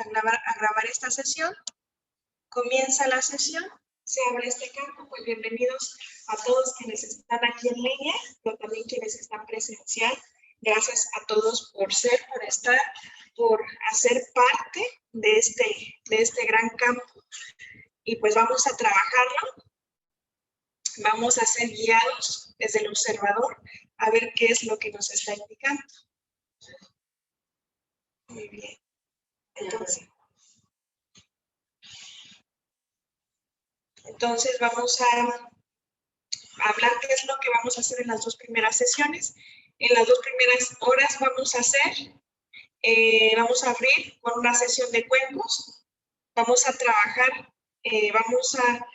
a grabar esta sesión. Comienza la sesión, se abre este campo, pues bienvenidos a todos quienes están aquí en línea, pero también quienes están presencial. Gracias a todos por estar, por hacer parte de este gran campo. Y pues vamos a trabajarlo, vamos a ser guiados desde el observador a ver qué es lo que nos está indicando. Muy bien. Entonces vamos a hablar qué es lo que vamos a hacer en las dos primeras sesiones. En las dos primeras horas vamos a abrir con una sesión de cuencos. Vamos a trabajar, vamos a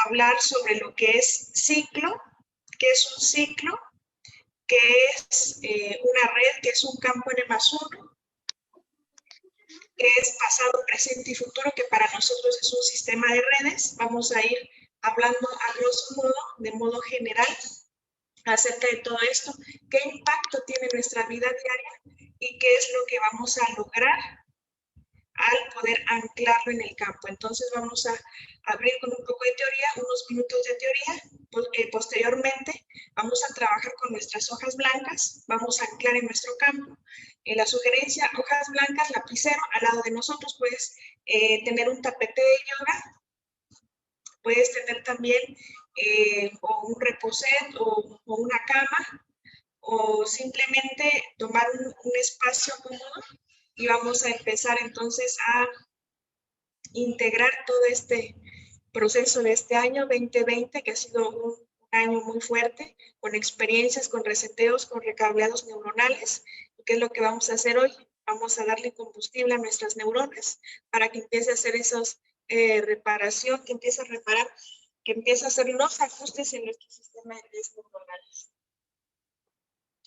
hablar sobre lo que es ciclo, qué es un ciclo, qué es una red, qué es un campo N+1, qué es pasado, presente y futuro, que para nosotros es un sistema de redes. Vamos a ir hablando a grosso modo, de modo general, acerca de todo esto, qué impacto tiene nuestra vida diaria y qué es lo que vamos a lograr al poder anclarlo en el campo. Entonces vamos a abrir con un poco de teoría, unos minutos de teoría. Posteriormente vamos a trabajar con nuestras hojas blancas, vamos a anclar en nuestro campo. La sugerencia, hojas blancas, lapicero, al lado de nosotros puedes tener un tapete de yoga, puedes tener también o un reposet o una cama, o simplemente tomar un espacio cómodo y vamos a empezar entonces a integrar todo este proceso de este año 2020, que ha sido un año muy fuerte, con experiencias, con reseteos, con recableados neuronales. ¿Qué es lo que vamos a hacer hoy? Vamos a darle combustible a nuestras neuronas para que empiece a hacer esos reparación, que empiece a reparar, que empiece a hacer los ajustes en nuestro sistema de redes neuronales.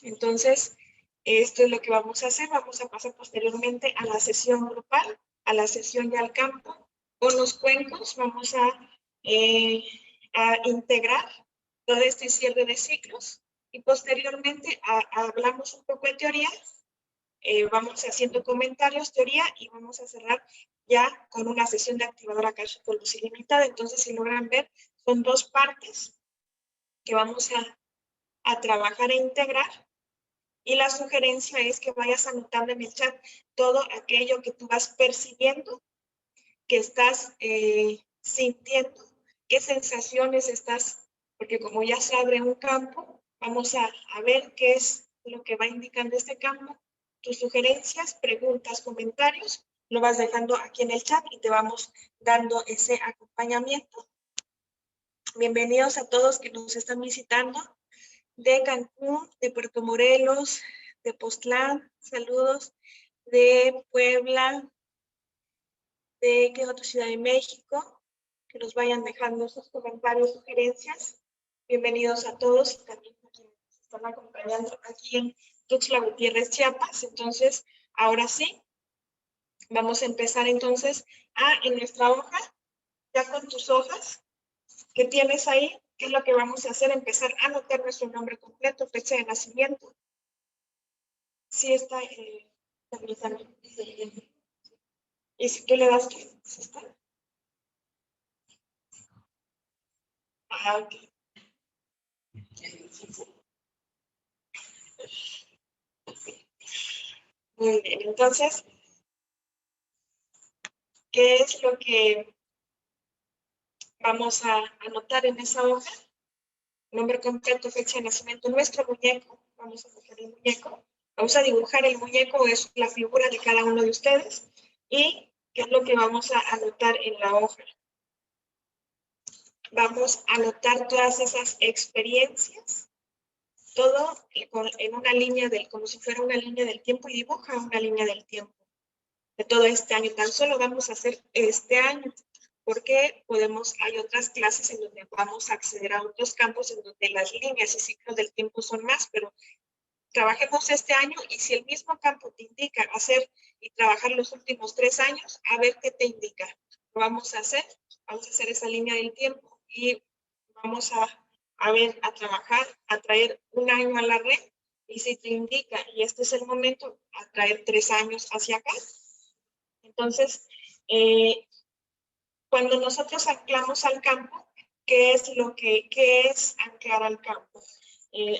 Entonces, esto es lo que vamos a hacer. Vamos a pasar posteriormente a la sesión grupal, a la sesión ya al campo. Con los cuencos vamos a integrar todo este cierre de ciclos y posteriormente hablamos un poco de teoría. Vamos haciendo comentarios, teoría, y vamos a cerrar ya con una sesión de activador akáshico luz ilimitada. Entonces, si logran ver, son dos partes que vamos a trabajar e integrar. Y la sugerencia es que vayas anotando en el chat todo aquello que tú vas percibiendo, que estás sintiendo, qué sensaciones estás, porque como ya se abre un campo, vamos a ver qué es lo que va indicando este campo. Tus sugerencias, preguntas, comentarios, lo vas dejando aquí en el chat y te vamos dando ese acompañamiento. Bienvenidos a todos que nos están visitando de Cancún, de Puerto Morelos, de Postlán, saludos, de Puebla, de ¿qué otra ciudad de México? Que nos vayan dejando sus comentarios, sugerencias. Bienvenidos a todos, también a quienes nos están acompañando aquí en Tuxtla Gutiérrez, Chiapas. Entonces, ahora sí, vamos a empezar entonces en nuestra hoja, ya con tus hojas que tienes ahí. ¿Qué es lo que vamos a hacer? Empezar a anotar nuestro nombre completo, fecha de nacimiento. Sí está, también. Y si tú le das que ¿sí está? Ok. Muy bien, entonces, ¿qué es lo que vamos a anotar en esa hoja? Nombre completo, fecha de nacimiento, nuestro muñeco. Vamos a dibujar el muñeco. Vamos a dibujar el muñeco, es la figura de cada uno de ustedes. ¿Y qué es lo que vamos a anotar en la hoja? Vamos a anotar todas esas experiencias, todo en una línea como si fuera una línea del tiempo, y dibuja una línea del tiempo de todo este año. Tan solo vamos a hacer este año, porque hay otras clases en donde vamos a acceder a otros campos en donde las líneas y ciclos del tiempo son más, pero trabajemos este año, y si el mismo campo te indica hacer y trabajar los últimos 3 años, a ver qué te indica. Lo vamos a hacer esa línea del tiempo y vamos a trabajar, a traer un año a la red, y si te indica, y este es el momento, a traer 3 años hacia acá. Entonces, cuando nosotros anclamos al campo, ¿qué es anclar al campo?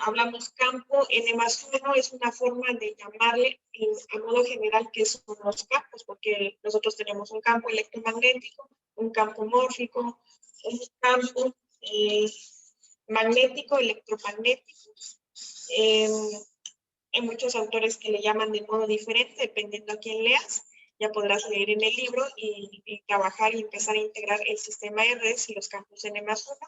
Hablamos campo, N+1 es una forma de llamarle a modo general qué son los campos, porque nosotros tenemos un campo electromagnético, un campo mórfico, un campo magnético, electromagnético. Hay muchos autores que le llaman de modo diferente, dependiendo a quién leas. Ya podrás leer en el libro y trabajar y empezar a integrar el sistema de redes y los campos N+1.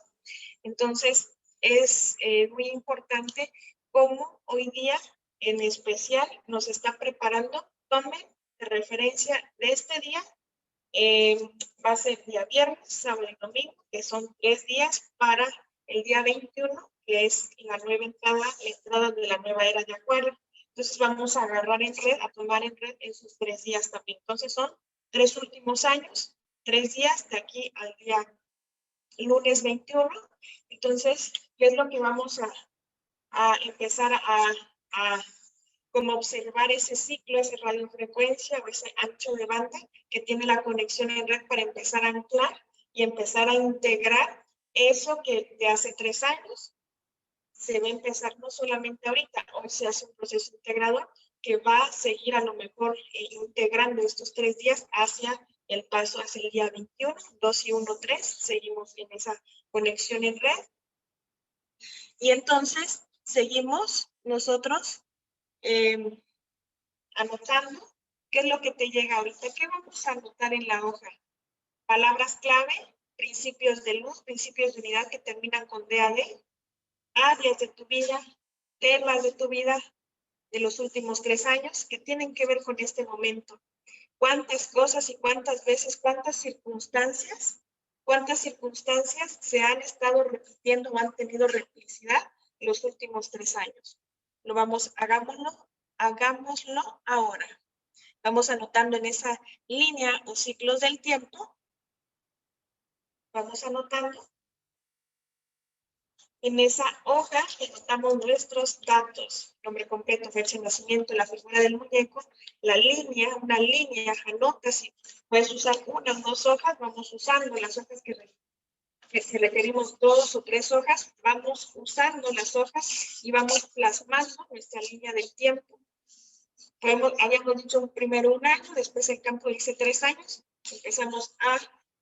Entonces, es muy importante cómo hoy día, en especial, nos está preparando. Tomen de referencia de este día. Va a ser día viernes, sábado y domingo, que son 3 días para el día 21, que es la nueva entrada, la entrada de la nueva era de Acuario. Entonces vamos a agarrar en red, a tomar en red esos 3 días también. Entonces son 3 últimos años, 3 días de aquí al día lunes 21. Entonces, ¿qué es lo que vamos a empezar a como observar ese ciclo, esa radiofrecuencia o ese ancho de banda que tiene la conexión en red para empezar a anclar y empezar a integrar eso que de hace 3 años se va a empezar no solamente ahorita, hoy se hace un proceso integrador que va a seguir a lo mejor integrando estos 3 días hacia el paso hacia el día 21, 2 y 1, 3, seguimos en esa conexión en red. Y entonces seguimos nosotros anotando qué es lo que te llega ahorita. ¿Qué vamos a anotar en la hoja? Palabras clave, principios de luz, principios de unidad que terminan con DAD, áreas de tu vida, temas de tu vida de los últimos 3 años que tienen que ver con este momento. ¿Cuántas cosas y cuántas veces, cuántas circunstancias se han estado repitiendo o han tenido replicidad en los últimos 3 años? Hagámoslo ahora. Vamos anotando en esa línea o ciclos del tiempo. Vamos anotando. En esa hoja anotamos nuestros datos, nombre completo, fecha de nacimiento, la figura del muñeco, la línea, una línea, anota, si puedes usar una o 2 hojas, vamos usando las hojas que si requerimos 2 o 3 hojas, vamos usando las hojas y vamos plasmando nuestra línea del tiempo. Habíamos dicho primero 1 año, después el campo dice 3 años, empezamos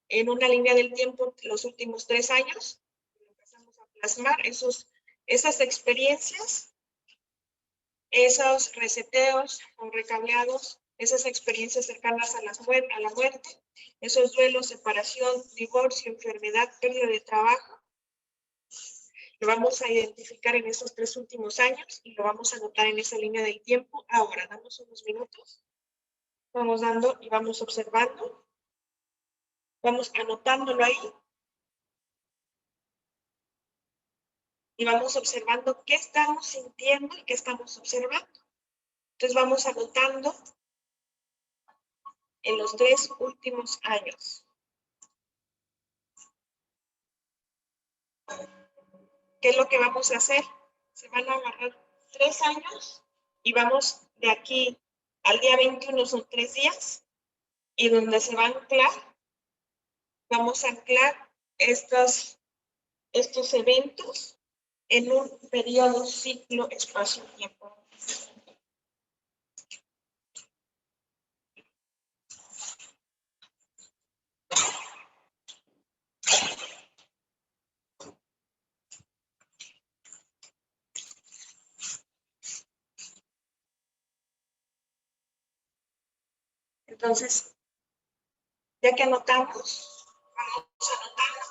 en una línea del tiempo los últimos 3 años, empezamos a plasmar esas experiencias, esos reseteos o recableados, esas experiencias cercanas a la muerte, esos duelos, separación, divorcio, enfermedad, pérdida de trabajo. Lo vamos a identificar en esos 3 últimos años y lo vamos a anotar en esa línea del tiempo. Ahora, damos unos minutos. Vamos dando y vamos observando. Vamos anotándolo ahí. Y vamos observando qué estamos sintiendo y qué estamos observando. Entonces vamos anotando en los 3 últimos años. ¿Qué es lo que vamos a hacer? Se van a agarrar 3 años y vamos de aquí al día 21, son 3 días, y donde se va a anclar, vamos a anclar estos eventos en un periodo, ciclo, espacio, tiempo. Entonces, ya que anotamos, vamos anotando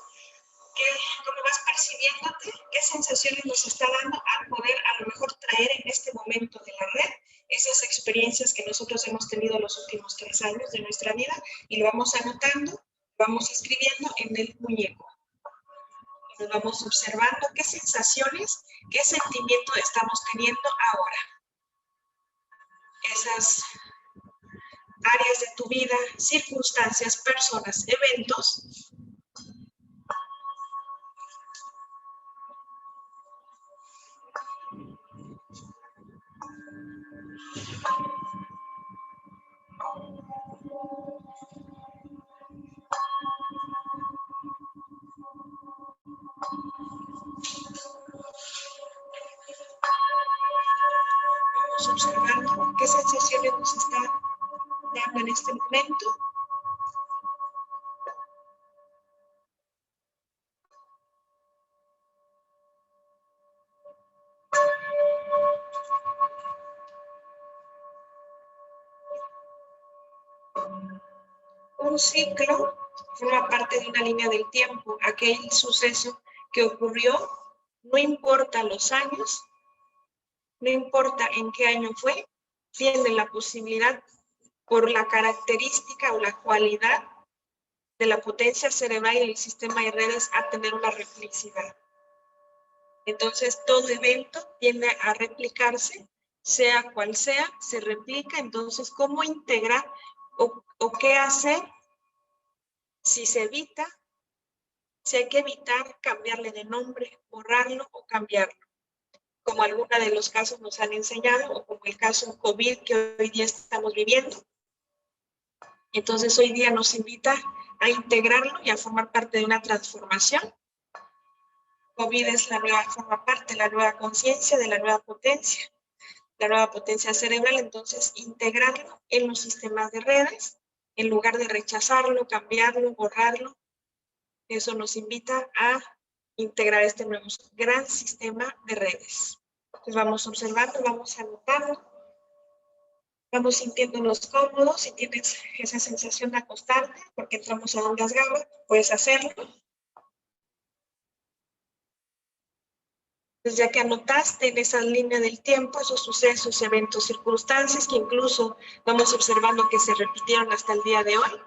cómo vas percibiéndote, qué sensaciones nos está dando al poder a lo mejor traer en este momento de la red esas experiencias que nosotros hemos tenido los últimos 3 años de nuestra vida y lo vamos anotando, vamos escribiendo en el muñeco. Y nos vamos observando qué sensaciones, qué sentimiento estamos teniendo ahora. Esas áreas de tu vida, circunstancias, personas, eventos. momento. Un ciclo forma parte de una línea del tiempo, aquel suceso que ocurrió, no importa los años, no importa en qué año fue, tiene la posibilidad, por la característica o la cualidad de la potencia cerebral y el sistema de redes, a tener una replicidad. Entonces, todo evento tiende a replicarse, sea cual sea, se replica. Entonces, ¿cómo integrar o qué hacer si se evita? Si hay que evitar cambiarle de nombre, borrarlo o cambiarlo, como algunos de los casos nos han enseñado, o como el caso COVID que hoy día estamos viviendo. Entonces, hoy día nos invita a integrarlo y a formar parte de una transformación. COVID es la nueva, forma parte de la nueva conciencia, de la nueva potencia cerebral. Entonces, integrarlo en los sistemas de redes, en lugar de rechazarlo, cambiarlo, borrarlo. Eso nos invita a integrar este nuevo gran sistema de redes. Entonces vamos observando, vamos anotando, vamos sintiéndonos cómodos. Si tienes esa sensación de acostarte porque entramos a ondas gamma, puedes hacerlo. Entonces, ya que anotaste en esa línea del tiempo esos sucesos, eventos, circunstancias que incluso vamos observando que se repitieron hasta el día de hoy,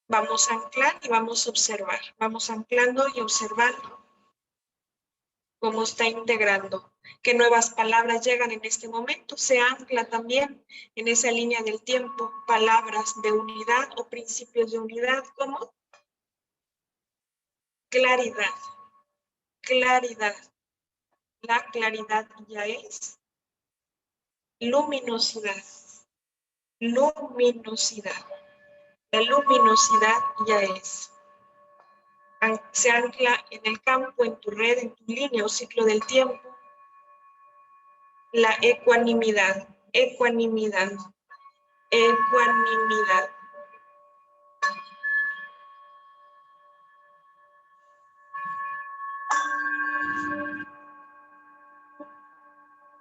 vamos a anclar y vamos a observar. Vamos anclando y observando cómo está integrando, qué nuevas palabras llegan en este momento. Se ancla también en esa línea del tiempo palabras de unidad o principios de unidad, como claridad. Claridad. La claridad ya es luminosidad. Luminosidad. La luminosidad ya es. Se ancla en el campo, en tu red, en tu línea o ciclo del tiempo. La ecuanimidad. Ecuanimidad. Ecuanimidad.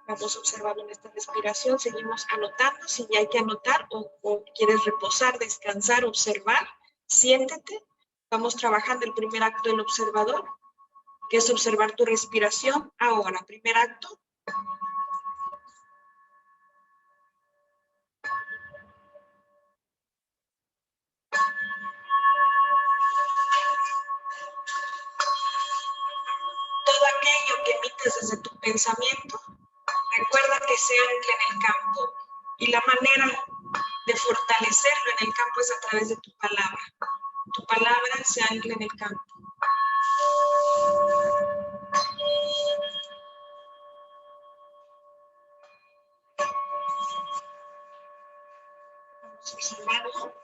Vamos observando en esta respiración, seguimos anotando. Si ya hay que anotar o quieres reposar, descansar, observar, siéntete. Vamos trabajando el primer acto del observador, que es observar tu respiración. Ahora, primer acto. Todo aquello que emites desde tu pensamiento, recuerda que se ancla en el campo. Y la manera de fortalecerlo en el campo es a través de tu palabra. Tu palabra se ancla en el campo. Vamos observando.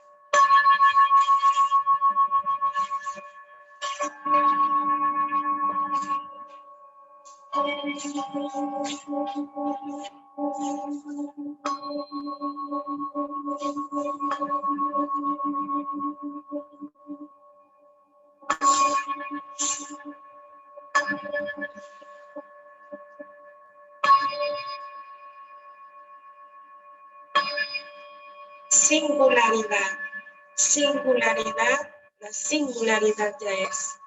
Singularidad. Singularidad. La singularidad ya es.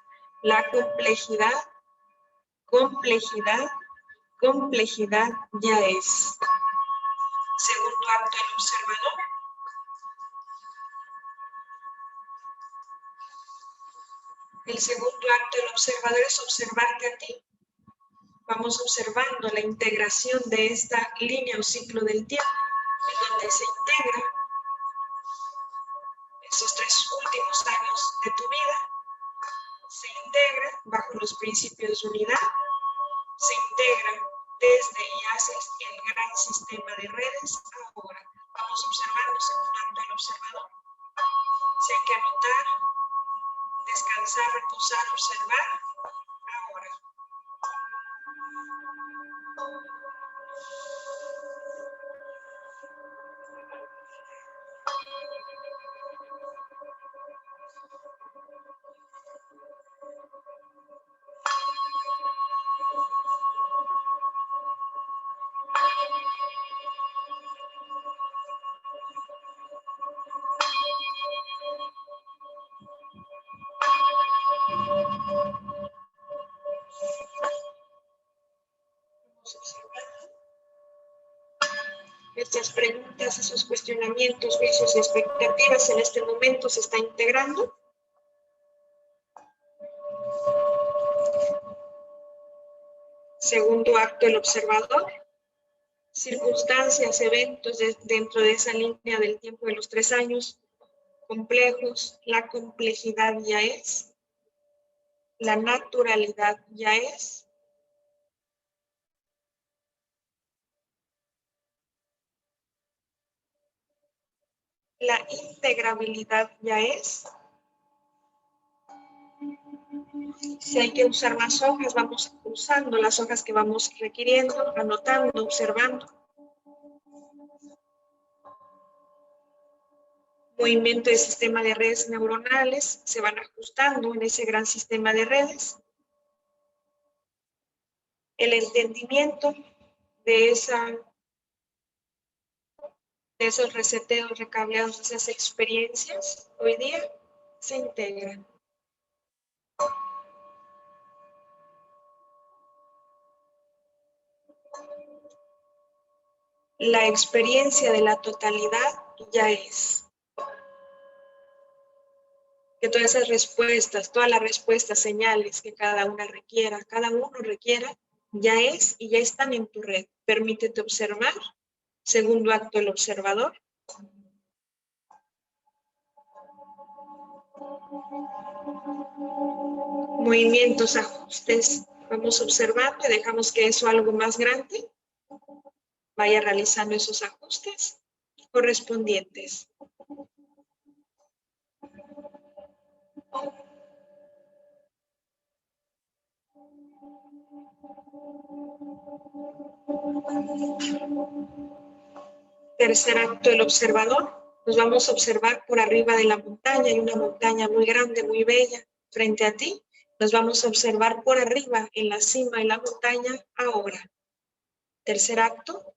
La complejidad. Complejidad. Complejidad ya es. Segundo acto del observador. El segundo acto del observador es observarte a ti. Vamos observando la integración de esta línea o ciclo del tiempo, en donde se integra esos 3 últimos años de tu vida, se integra bajo los principios de unidad, se integra desde y hacia el gran sistema de redes. Ahora vamos observando segundo acto del observador. Si hay que anotar, descansar, reposar, observar. Ahora. Estas preguntas, esos cuestionamientos, juicios y expectativas en este momento se está integrando. Segundo acto, el observador. Circunstancias, eventos dentro de esa línea del tiempo de los 3 años, complejos, la complejidad ya es, la naturalidad ya es, la integrabilidad ya es. Si hay que usar más hojas, vamos usando las hojas que vamos requiriendo, anotando, observando. Movimiento del sistema de redes neuronales, se van ajustando en ese gran sistema de redes. El entendimiento de esos reseteos, recableados, de esas experiencias, hoy día se integran. La experiencia de la totalidad ya es. Que todas esas respuestas, todas las respuestas, señales que cada uno requiera, ya es y ya están en tu red. Permítete observar. Segundo acto, el observador. Movimientos, ajustes. Vamos observando y dejamos que eso algo más grande vaya realizando esos ajustes correspondientes. Tercer acto, el observador. Nos vamos a observar por arriba de la montaña. Hay una montaña muy grande, muy bella frente a ti. Nos vamos a observar por arriba, en la cima de la montaña, ahora. Tercer acto,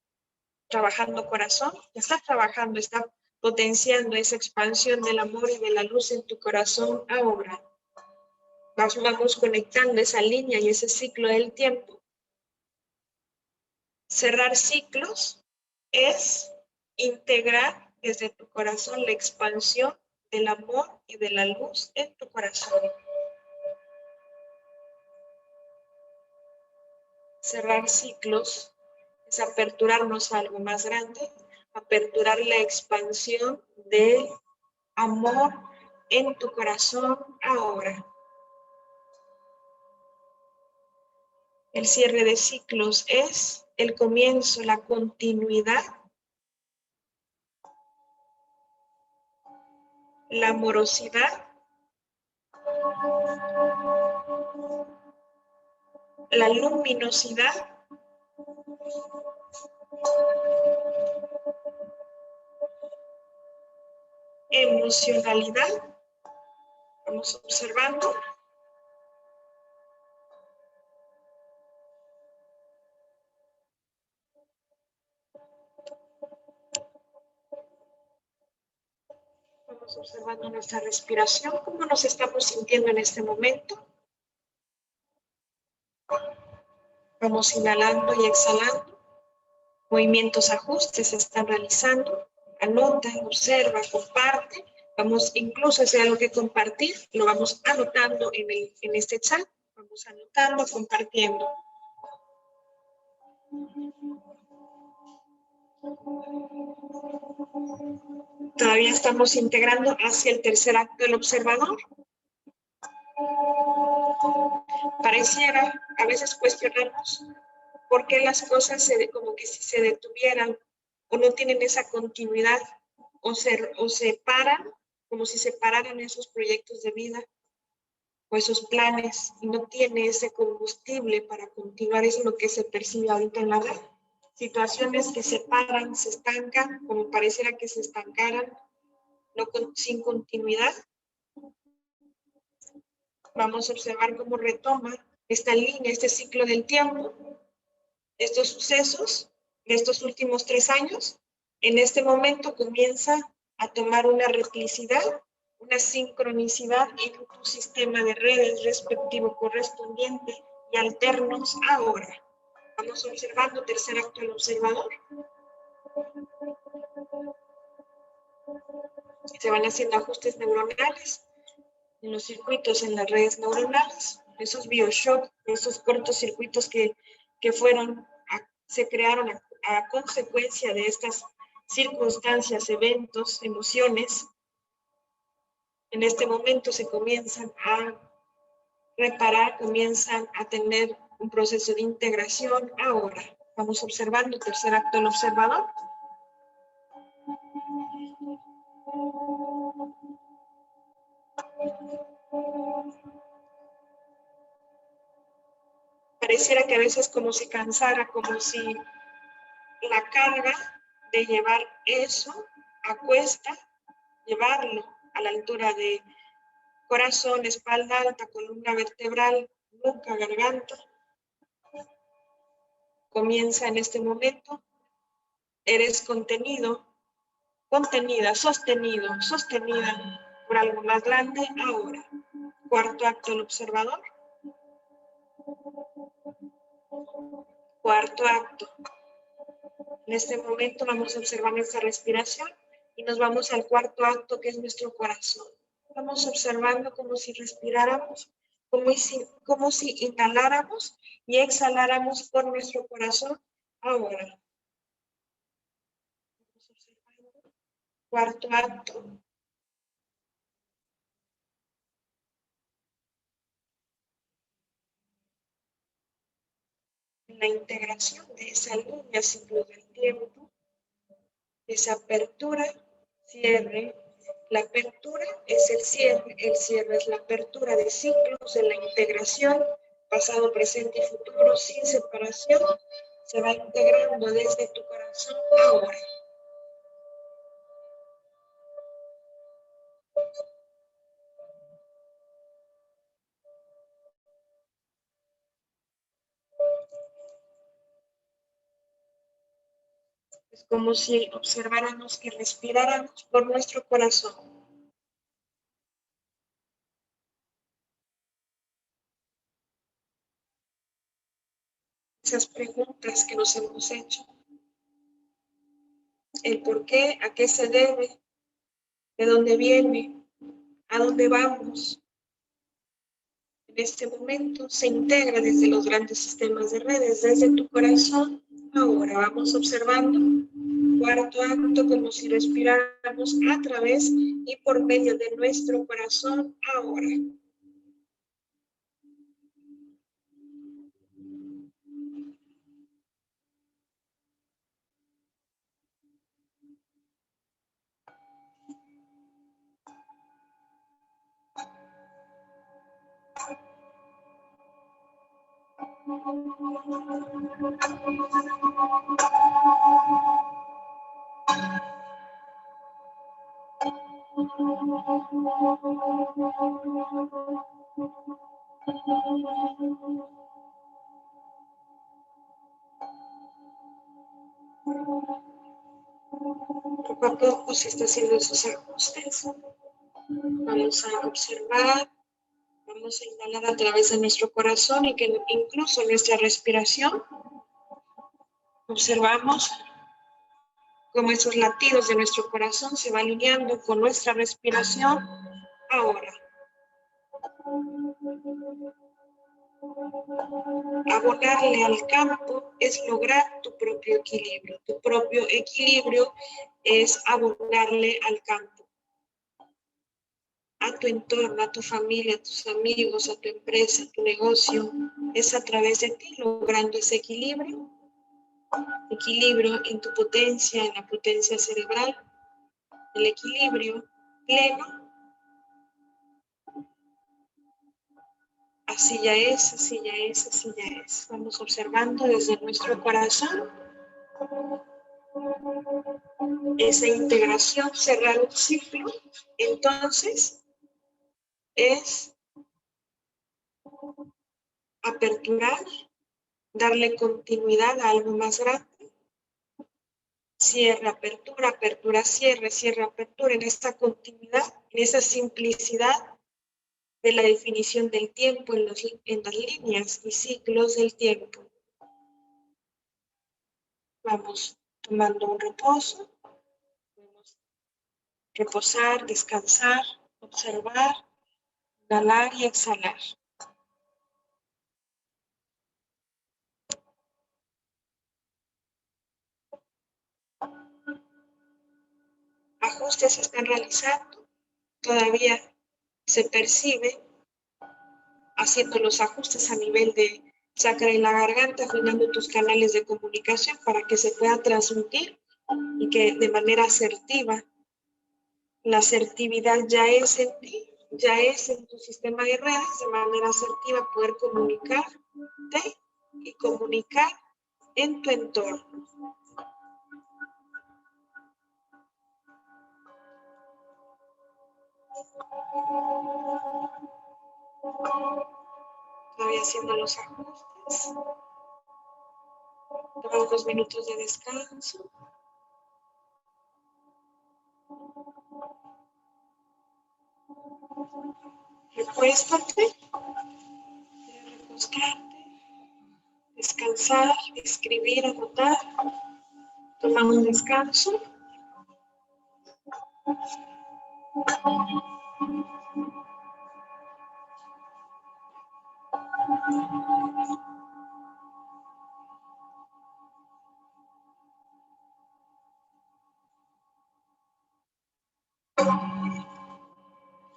trabajando corazón. Ya estás trabajando, está potenciando esa expansión del amor y de la luz en tu corazón ahora. Vamos conectando esa línea y ese ciclo del tiempo. Cerrar ciclos es integrar desde tu corazón la expansión del amor y de la luz en tu corazón. Cerrar ciclos es aperturarnos a algo más grande, aperturar la expansión del amor en tu corazón ahora. El cierre de ciclos es el comienzo, la continuidad, la amorosidad, la luminosidad, emocionalidad. Vamos observando. Vamos observando nuestra respiración, cómo nos estamos sintiendo en este momento. Vamos inhalando y exhalando. Movimientos, ajustes se están realizando. Anota, observa, comparte. Vamos incluso si hay algo que compartir, lo vamos anotando en este chat. Vamos anotando, compartiendo. Todavía estamos integrando hacia el tercer acto del observador. Pareciera a veces cuestionarnos por qué las cosas como que si se detuvieran o no tienen esa continuidad o se paran, como si se pararan esos proyectos de vida o esos planes y no tiene ese combustible para continuar. Es lo que se percibe ahorita en la red. Situaciones que se paran, se estancan, como pareciera que se estancaran, sin continuidad. Vamos a observar cómo retoma esta línea, este ciclo del tiempo, estos sucesos de estos últimos 3 años. En este momento comienza a tomar una replicidad, una sincronicidad en tu sistema de redes respectivo correspondiente y alternos ahora. Vamos observando tercer acto del observador. Se van haciendo ajustes neuronales en los circuitos, en las redes neuronales, esos bioshocks, esos cortocircuitos que se crearon a consecuencia de estas circunstancias, eventos, emociones. En este momento se comienzan a reparar, comienzan a tener un proceso de integración ahora. Vamos observando el tercer acto del observador. Pareciera que a veces como si cansara, como si la carga de llevar eso a cuesta, llevarlo a la altura de corazón, espalda alta, columna vertebral, nuca, garganta. Comienza en este momento. Eres contenido, contenida, sostenido, sostenida por algo más grande ahora. Cuarto acto del observador. Cuarto acto. En este momento vamos a observar nuestra respiración y nos vamos al cuarto acto, que es nuestro corazón. Vamos observando como si respiráramos, como si inhaláramos y exhaláramos por nuestro corazón ahora. Vamos observando. Cuarto acto. La integración de esa línea ciclo del tiempo, esa apertura, cierre. La apertura es el cierre es la apertura de ciclos, de la integración, pasado, presente y futuro, sin separación, se va integrando desde tu corazón ahora. Es como si observáramos que respiráramos por nuestro corazón. Esas preguntas que nos hemos hecho. El por qué, a qué se debe, de dónde viene, a dónde vamos. En este momento se integra desde los grandes sistemas de redes, desde tu corazón. Ahora vamos observando. Cuarto acto, como si respiráramos a través y por medio de nuestro corazón ahora. Poco a poco se está haciendo esos ajustes. Vamos a observar, vamos a inhalar a través de nuestro corazón y que incluso nuestra respiración observamos cómo esos latidos de nuestro corazón se van alineando con nuestra respiración ahora. Abonarle al campo es lograr tu propio equilibrio. Tu propio equilibrio es abonarle al campo, a tu entorno, a tu familia, a tus amigos, a tu empresa, a tu negocio. Es a través de ti logrando ese equilibrio. Equilibrio en tu potencia, en la potencia cerebral. El equilibrio pleno. Así ya es, así ya es, así ya es. Vamos observando desde nuestro corazón esa integración, cerrar un ciclo. Entonces, es aperturar, darle continuidad a algo más grande, cierre, apertura, apertura, cierre, cierre, apertura, en esta continuidad, en esa simplicidad de la definición del tiempo en las líneas y ciclos del tiempo. Vamos tomando un reposo. Podemos reposar, descansar, observar, inhalar y exhalar. Ajustes se están realizando. Todavía se percibe haciendo los ajustes a nivel de chakra y la garganta, afinando tus canales de comunicación para que se pueda transmitir y que de manera asertiva, la asertividad ya es en ti, ya es en tu sistema de redes, de manera asertiva poder comunicarte y comunicar en tu entorno. Todavía haciendo los ajustes. Tomamos 2 minutos de descanso. Recuéstate, recostarte, descansar, escribir, anotar. Tomamos un descanso.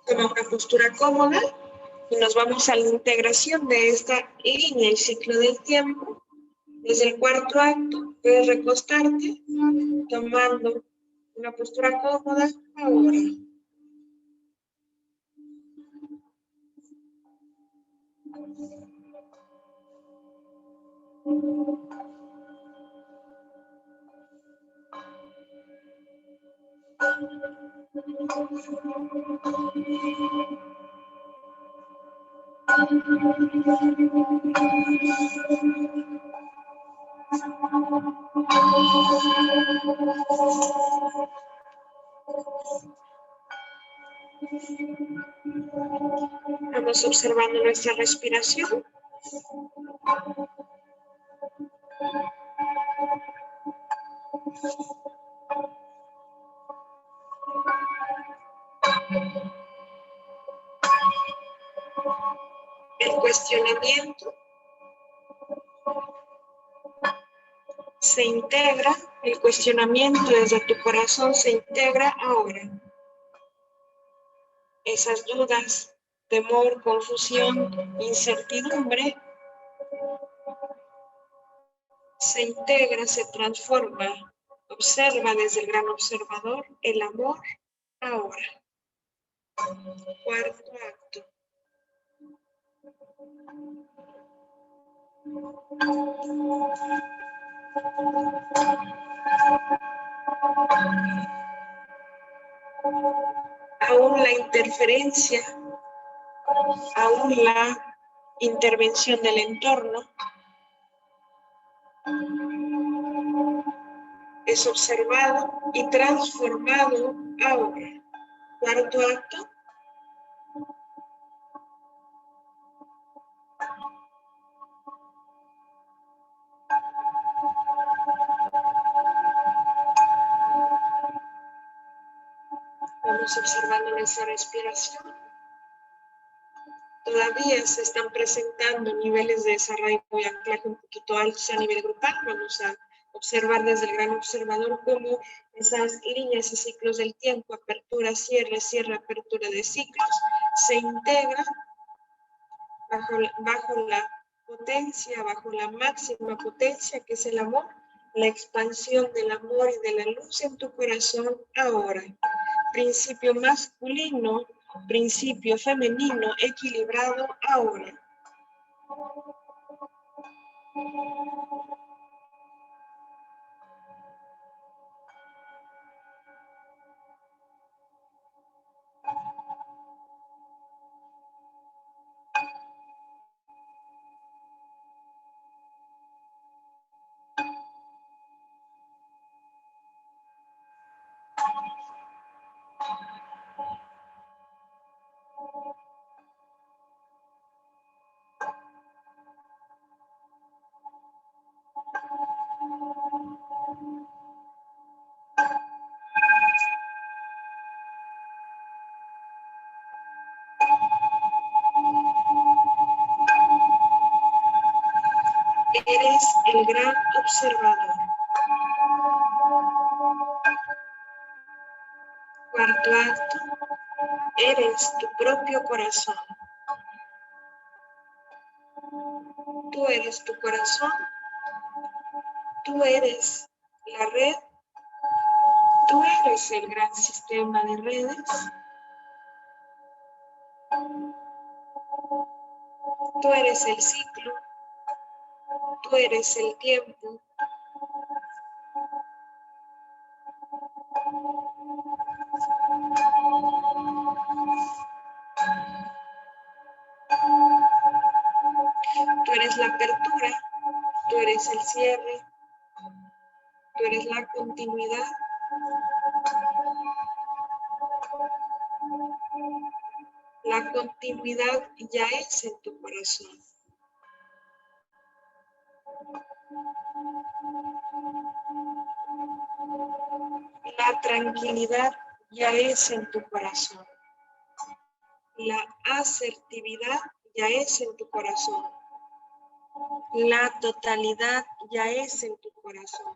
Toma una postura cómoda y nos vamos a la integración de esta línea y ciclo del tiempo. Desde el cuarto acto, puedes recostarte tomando una postura cómoda ahora. Vamos observando nuestra respiración. El cuestionamiento se integra, el cuestionamiento desde tu corazón se integra ahora. Esas dudas, temor, confusión, incertidumbre, se integra, se transforma. Observa desde el gran observador el amor ahora. Cuarto acto. Aún la interferencia, aún la intervención del entorno es observado y transformado ahora. Cuarto acto. Vamos observando nuestra respiración. Todavía se están presentando niveles de desarrollo y anclaje un poquito altos a nivel grupal. Vamos a observar desde el gran observador cómo esas líneas y ciclos del tiempo, apertura, cierre, cierre, apertura de ciclos, se integran bajo la potencia, bajo la máxima potencia que es el amor, la expansión del amor y de la luz en tu corazón ahora. Principio masculino, principio femenino equilibrado ahora. Eres el gran observador. Cuarto acto, eres tu propio corazón. Tú eres tu corazón, tú eres la red, tú eres el gran sistema de redes, tú eres el ciclo, tú eres el tiempo. Tú eres la apertura, tú eres el cierre, tú eres la continuidad. La continuidad ya es en tu corazón. La tranquilidad ya es en tu corazón. La asertividad ya es en tu corazón. La totalidad ya es en tu corazón.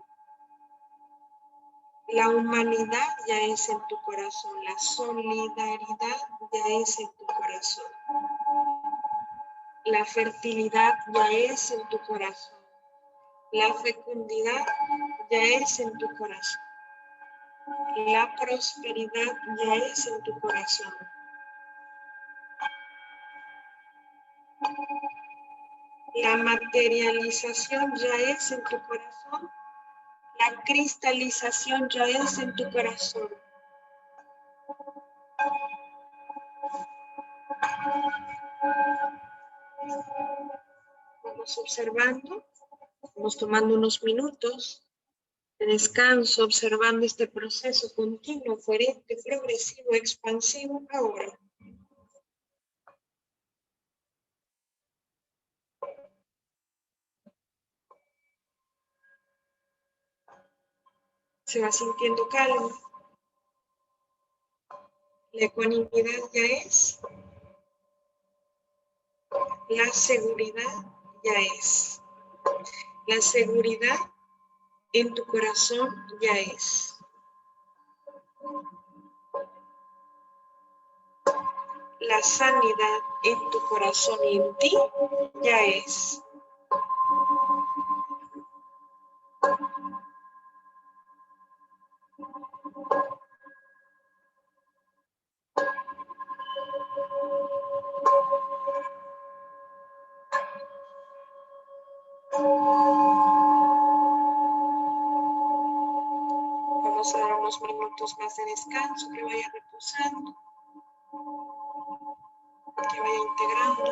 La humanidad ya es en tu corazón. La solidaridad ya es en tu corazón. La fertilidad ya es en tu corazón. La fecundidad ya es en tu corazón. La prosperidad ya es en tu corazón. La materialización ya es en tu corazón. La cristalización ya es en tu corazón. Vamos observando, vamos tomando unos minutos de descanso, observando este proceso continuo, coherente, progresivo, expansivo ahora. Se va sintiendo calma. La ecuanimidad ya es. La seguridad ya es. La seguridad en tu corazón ya es. La sanidad en tu corazón y en ti ya es. Vamos a dar unos minutos más de descanso, que vaya reposando, que vaya integrando.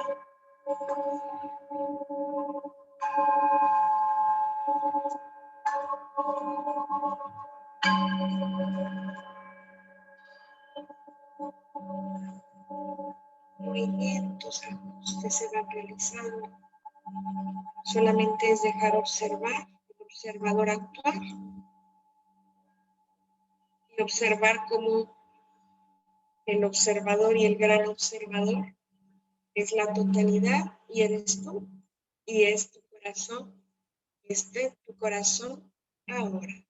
Movimientos, ajustes se van realizando. Solamente es dejar observar, el observador actuar y observar cómo el observador y el gran observador es la totalidad y eres tú y es tu corazón, tu corazón ahora.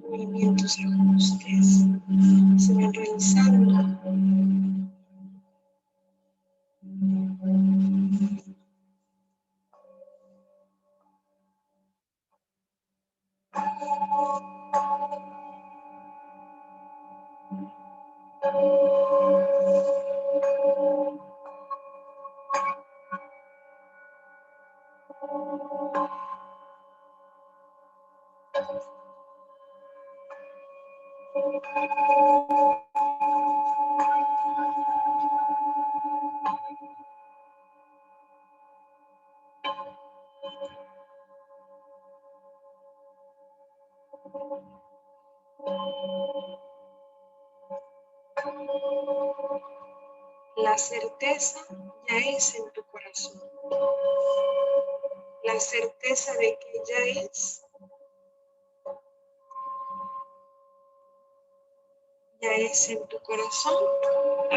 Movimientos, ajustes se van realizando. La certeza ya es en tu corazón. La certeza de que ya es en tu corazón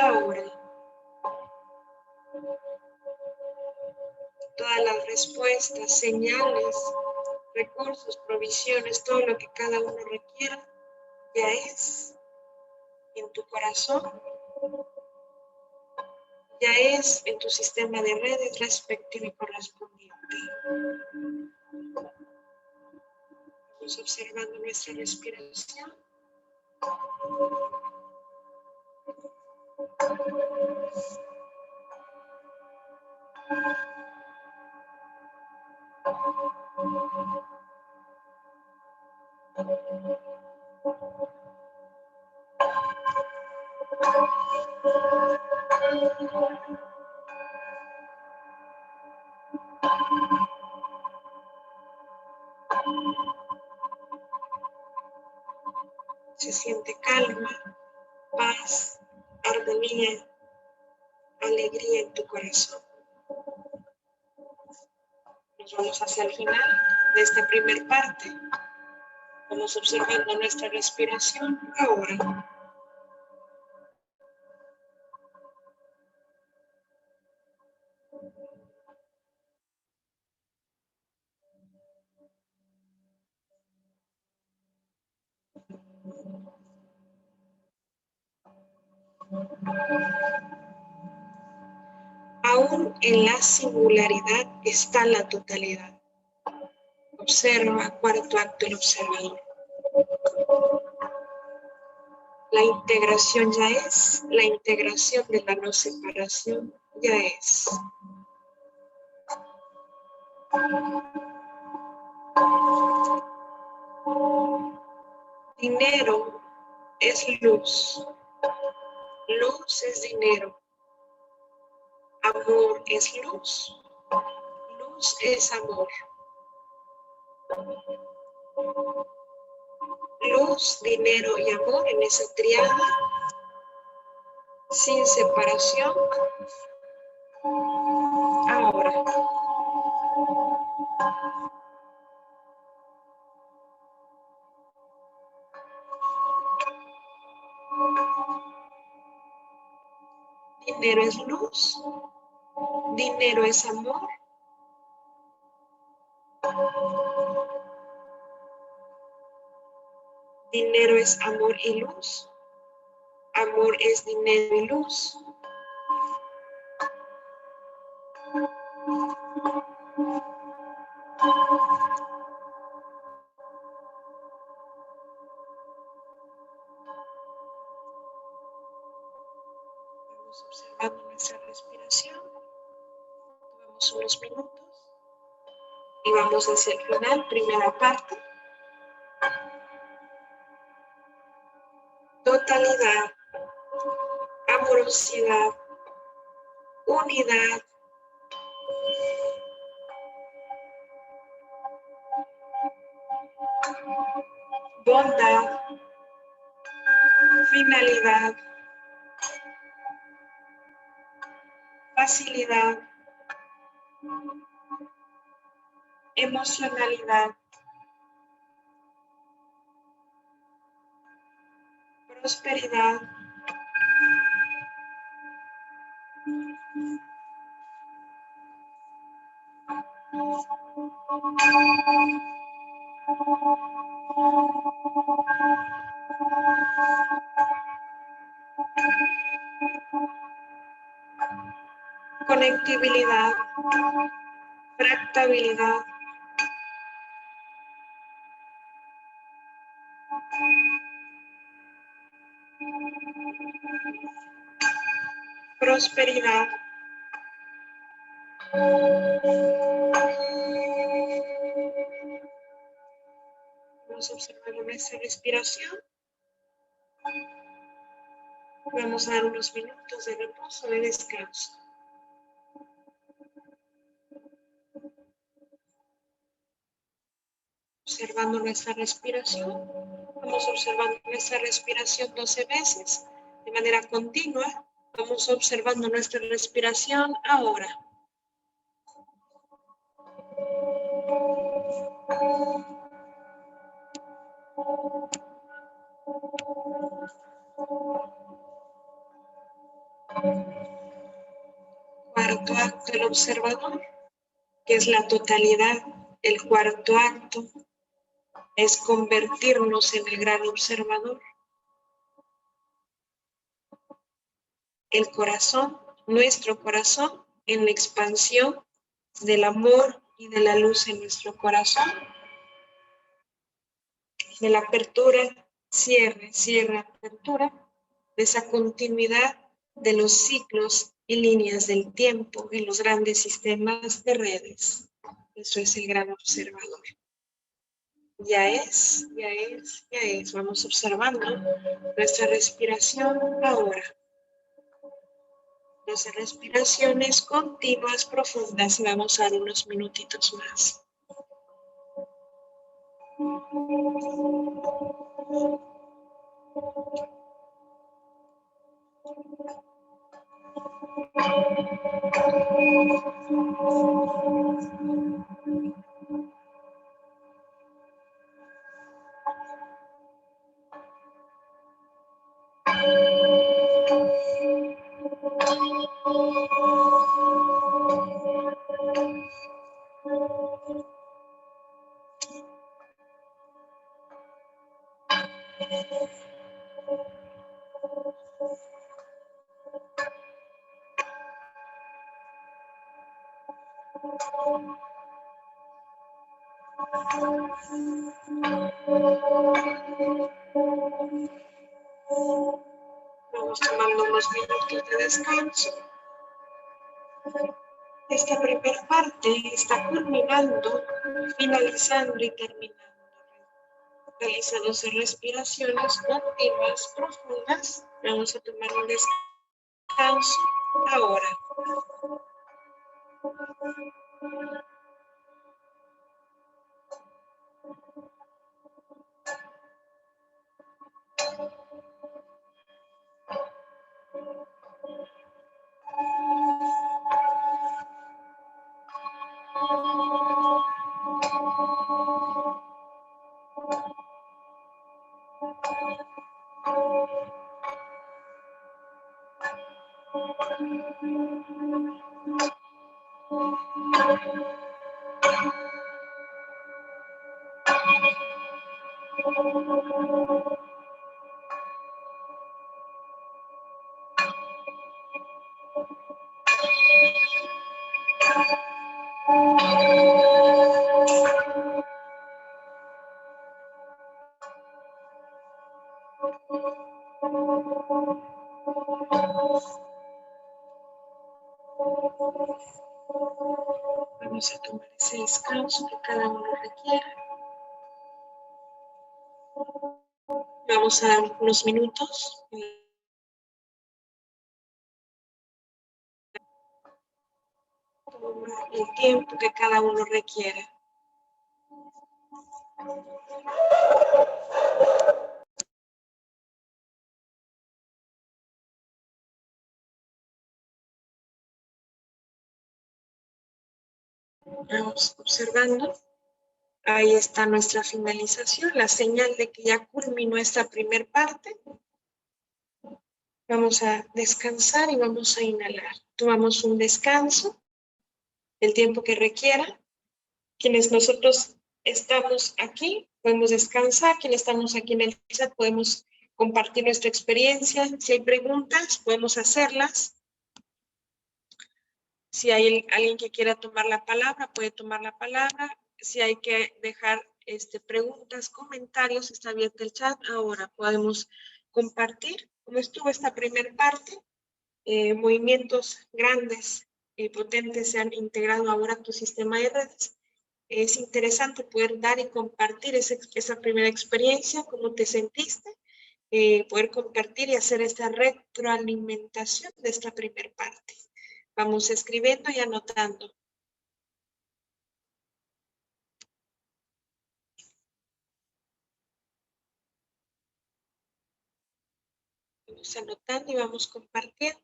ahora. Todas las respuestas, señales, recursos, provisiones, todo lo que cada uno requiera, ya es en tu corazón, ya es en tu sistema de redes respectivo y correspondiente. Vamos observando nuestra respiración. Se siente calma, paz, armonía, alegría en tu corazón. Nos vamos hacia el final de esta primera parte. Vamos observando nuestra respiración ahora. Aún en la singularidad está la totalidad. Observa, cuarto acto, el observador. La integración ya es, la integración de la no separación ya es. Dinero es luz. Luz es dinero. Amor es luz. Luz es amor. Luz, dinero y amor en esa triada, sin separación. Ahora. Dinero es luz. Dinero es amor. Dinero es amor y luz. Amor es dinero y luz. Vamos observando nuestra respiración. Tomamos unos minutos. Y vamos hacia el final, primera parte. Totalidad, amorosidad, unidad, bondad, finalidad, facilidad, emocionalidad, prosperidad, conectividad, fractabilidad, prosperidad, vamos observando nuestra respiración. Vamos a dar unos minutos de reposo, de descanso. observando nuestra respiración. Vamos observando nuestra respiración 12 veces de manera continua. Vamos observando nuestra respiración ahora. Cuarto acto del observador, que es la totalidad. El cuarto acto es convertirnos en el gran observador. El corazón, nuestro corazón, en la expansión del amor y de la luz en nuestro corazón. De la apertura, cierre, cierre, apertura, de esa continuidad de los ciclos y líneas del tiempo en los grandes sistemas de redes. Eso es el gran observador. Ya es. Vamos observando nuestra respiración ahora. 12 respiraciones continuas, profundas, y vamos a dar unos minutitos más. Vamos tomando unos minutos de descanso. Esta primera parte está culminando, finalizando y terminando. Realiza 12 respiraciones continuas, profundas. Vamos a tomar un descanso ahora. Vamos a tomar ese descanso que cada uno requiera. Vamos a dar unos minutos. El tiempo que cada uno requiera. Vamos observando. Ahí está nuestra finalización, la señal de que ya culminó esta primera parte. Vamos a descansar y vamos a inhalar. Tomamos un descanso, el tiempo que requiera. Quienes nosotros estamos aquí, podemos descansar. Quienes estamos aquí en el chat, podemos compartir nuestra experiencia. Si hay preguntas, podemos hacerlas. Si hay alguien que quiera tomar la palabra, puede tomar la palabra. Si hay que dejar preguntas, comentarios, está abierto el chat. Ahora podemos compartir cómo estuvo esta primera parte. Movimientos grandes y potentes se han integrado ahora a tu sistema de redes. Es interesante poder dar y compartir esa primera experiencia, cómo te sentiste, poder compartir y hacer esta retroalimentación de esta primera parte. Vamos escribiendo y anotando. Vamos anotando y vamos compartiendo.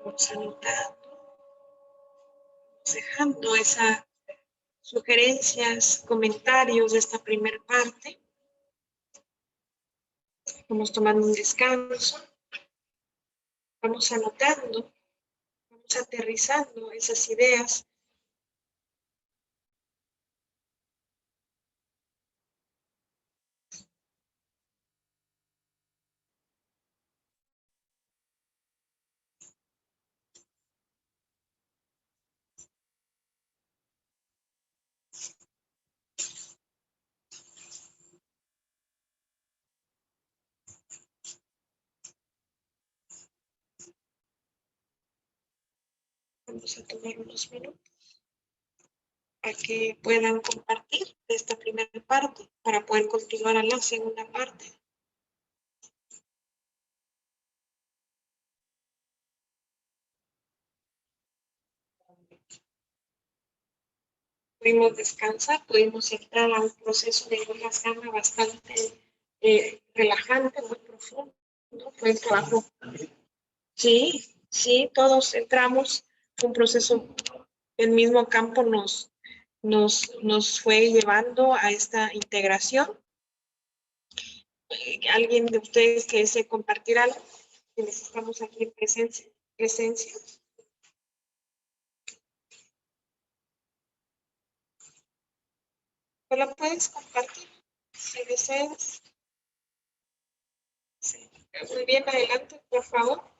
Vamos anotando, dejando esas sugerencias, comentarios de esta primera parte. Vamos tomando un descanso. Vamos anotando, vamos aterrizando esas ideas. Vamos a tomar unos minutos a que puedan compartir esta primera parte para poder continuar a la segunda parte. Pudimos descansar, pudimos entrar a un proceso de yoga sana bastante relajante, muy profundo. Fue un trabajo. Sí, sí, todos entramos. Un proceso, el mismo campo nos fue llevando a esta integración. ¿Alguien de ustedes que desee compartir algo? Quienes estamos aquí en presencia. ¿No la puedes compartir? Si deseas. Sí. Muy bien, adelante, por favor.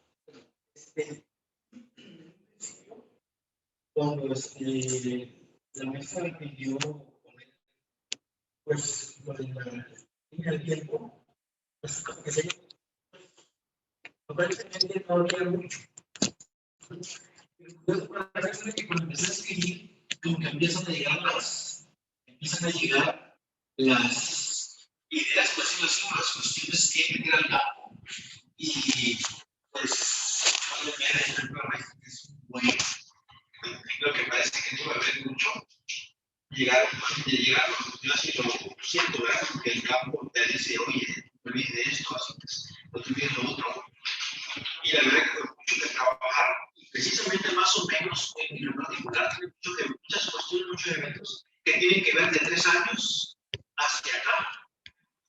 Cuando la maestra me pidió pues lo de la línea del tiempo, pues como que se aparentemente no había mucho. Pero parece que cuando empecé a escribir, como que empiezan a llegar las ideas, las cuestiones que meter al campo. Y pues, cuando me da el programa, es un buen, lo que parece que no va a haber mucho. Llegar, yo así lo siento, ¿verdad? Porque el campo te dice, oye, no olvides de esto, así pues, no te olvides lo otro. Y la verdad que fue mucho de trabajar, precisamente más o menos, en lo particular, tiene muchas cuestiones, muchos eventos que tienen que ver de 3 años hacia acá,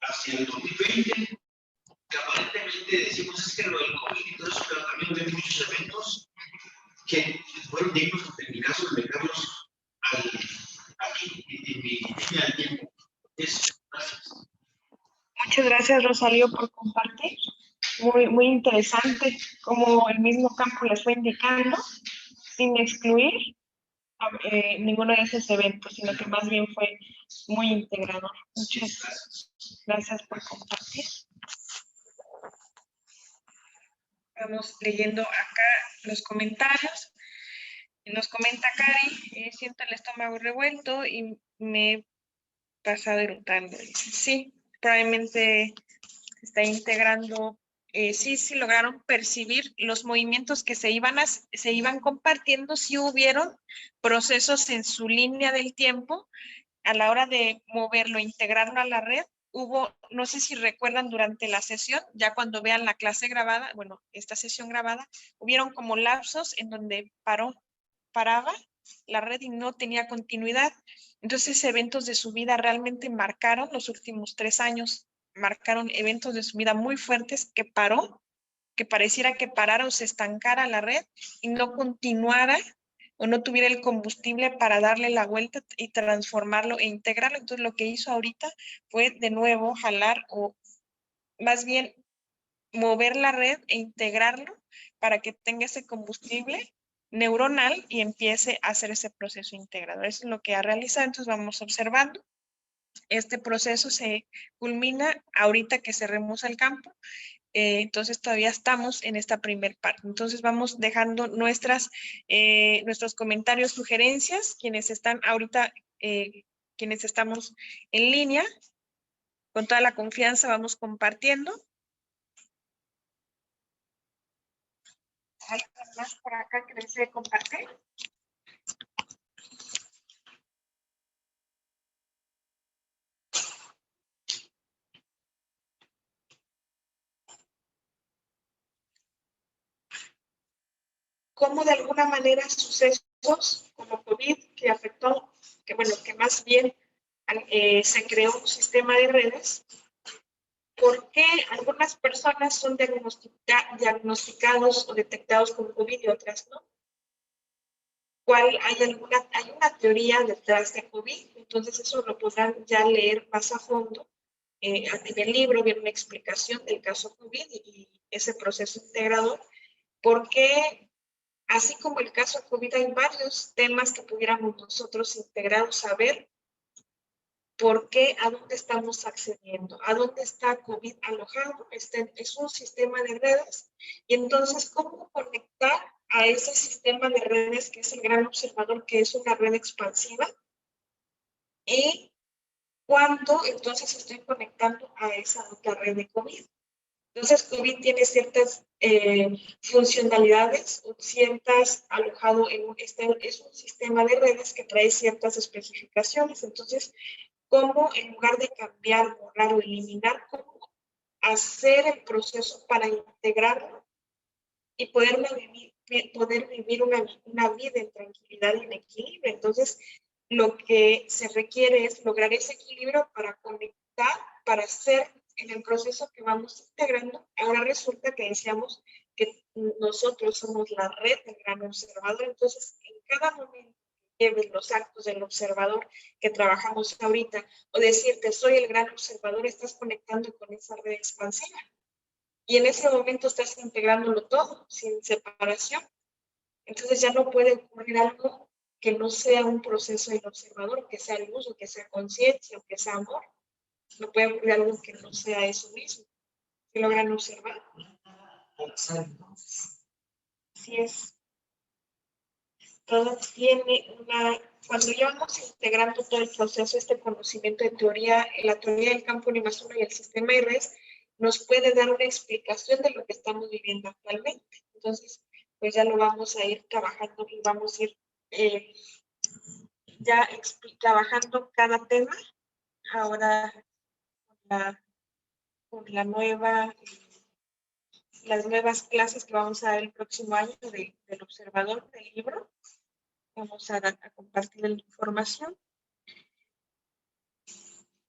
hacia el 2020, que aparentemente decimos es que lo del COVID y todo eso, pero también hay muchos eventos que fueron dignos, en mi caso, de meterlos aquí, en mi línea del tiempo. Gracias. Muchas gracias, Rosario, por compartir. Muy interesante cómo el mismo campo les fue indicando, sin excluir ninguno de esos eventos, sino que más bien fue muy integrador. Muchas gracias por compartir. Vamos leyendo acá los comentarios. Nos comenta Cari, siento el estómago revuelto y me he pasado eructando. Sí, probablemente se está integrando. Sí lograron percibir los movimientos que se iban compartiendo, sí hubieron procesos en su línea del tiempo a la hora de moverlo, integrarlo a la red, hubo, no sé si recuerdan durante la sesión, ya cuando vean la clase grabada, bueno, esta sesión grabada, hubieron como lapsos en donde paraba la red y no tenía continuidad. Entonces, eventos de su vida realmente marcaron los últimos 3 años, marcaron eventos de su vida muy fuertes que paró, que pareciera que parara o se estancara la red y no continuara o no tuviera el combustible para darle la vuelta y transformarlo e integrarlo. Entonces, lo que hizo ahorita fue de nuevo jalar o más bien mover la red e integrarlo para que tenga ese combustible neuronal y empiece a hacer ese proceso integrador. Eso es lo que ha realizado. Entonces, vamos observando. Este proceso se culmina ahorita que cerremos el campo. Entonces todavía estamos en esta primer parte. Entonces vamos dejando nuestros comentarios, sugerencias, quienes están ahorita, quienes estamos en línea, con toda la confianza vamos compartiendo. ¿Hay más por acá que desee compartir? Cómo de alguna manera sucesos como COVID que afectó, que más bien se creó un sistema de redes, ¿por qué algunas personas son diagnosticados o detectados con COVID y otras no? Hay una teoría detrás de COVID, entonces eso lo podrán ya leer más a fondo en el libro, viene una explicación del caso COVID y ese proceso integrador, porque así como el caso COVID, hay varios temas que pudiéramos nosotros integrados saber por qué, a dónde estamos accediendo, a dónde está COVID alojado. Es un sistema de redes, y entonces, ¿cómo conectar a ese sistema de redes que es el gran observador, que es una red expansiva? Y cuándo entonces estoy conectando a esa otra red de COVID. Entonces, COVID tiene ciertas funcionalidades, ciertas alojado es un sistema de redes que trae ciertas especificaciones. Entonces, cómo en lugar de cambiar, borrar o eliminar, cómo hacer el proceso para integrarlo y poder vivir una vida en tranquilidad y en equilibrio. Entonces, lo que se requiere es lograr ese equilibrio para conectar, para hacer en el proceso que vamos integrando. Ahora resulta que decíamos que nosotros somos la red del gran observador, entonces en cada momento que lleves los actos del observador que trabajamos ahorita, o decirte soy el gran observador, estás conectando con esa red expansiva. Y en ese momento estás integrándolo todo, sin separación. Entonces ya no puede ocurrir algo que no sea un proceso del observador, que sea luz, o que sea conciencia, o que sea amor. No puede ocurrir algo que no sea eso mismo. ¿Se logran observar? Así es. Todo tiene cuando ya vamos integrando todo el proceso, este conocimiento de teoría, la teoría del campo N+1 y el sistema de redes, nos puede dar una explicación de lo que estamos viviendo actualmente. Entonces, pues ya lo vamos a ir trabajando y vamos a ir ya trabajando cada tema. Ahora, con las nuevas clases que vamos a dar el próximo año del observador del libro. Vamos a compartir la información.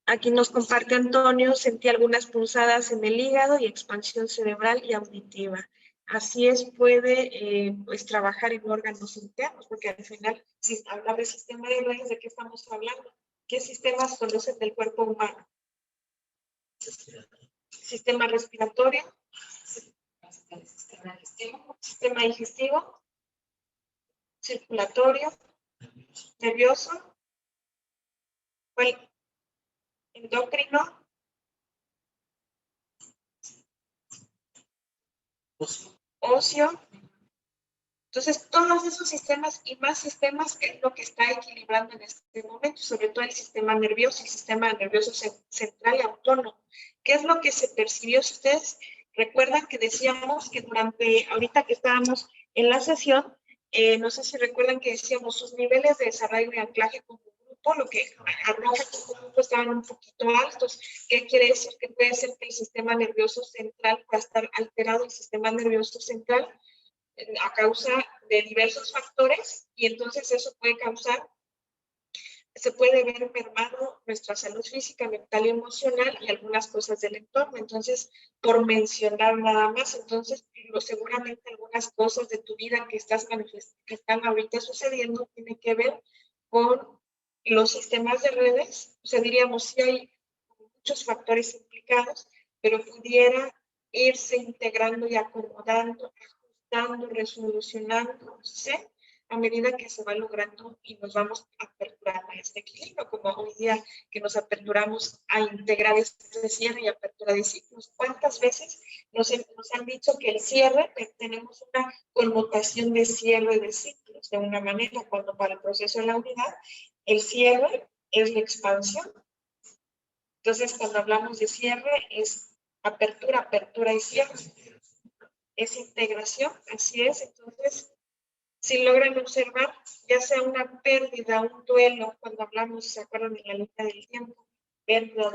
Aquí nos comparte Antonio, sentí algunas punzadas en el hígado y expansión cerebral y auditiva. Así es, puede pues trabajar en órganos internos, porque al final, si hablar de sistema de redes, ¿de qué estamos hablando? ¿Qué sistemas conocen del cuerpo humano? Sistema respiratorio, sistema digestivo, circulatorio, nervioso, endocrino, óseo. Entonces, todos esos sistemas y más sistemas es lo que está equilibrando en este momento, sobre todo el sistema nervioso central y autónomo. ¿Qué es lo que se percibió? Si ustedes recuerdan que decíamos que ahorita que estábamos en la sesión, no sé si recuerdan que decíamos sus niveles de desarrollo y anclaje como grupo lo que arroja que un poco estaban un poquito altos. ¿Qué quiere decir? Que puede ser que el sistema nervioso central pueda estar alterado, el sistema nervioso central, a causa de diversos factores, y entonces eso puede causar, se puede ver mermado nuestra salud física, mental y emocional y algunas cosas del entorno. Entonces, por mencionar nada más, entonces seguramente algunas cosas de tu vida que están ahorita sucediendo tienen que ver con los sistemas de redes. O sea, diríamos, sí hay muchos factores implicados, pero pudiera irse integrando y acomodando, ajustando, resolucionando, ¿sí?, a medida que se va logrando y nos vamos aperturando a este equilibrio, como hoy día que nos aperturamos a integrar este cierre y apertura de ciclos. ¿Cuántas veces nos han dicho que el cierre, tenemos una connotación de cierre de ciclos de una manera, cuando para el proceso de la unidad, el cierre es la expansión? Entonces, cuando hablamos de cierre, es apertura, apertura y cierre. Es integración, así es. Entonces, si logran observar, ya sea una pérdida, un duelo, cuando hablamos, ¿se acuerdan de la línea del tiempo? Pérdida,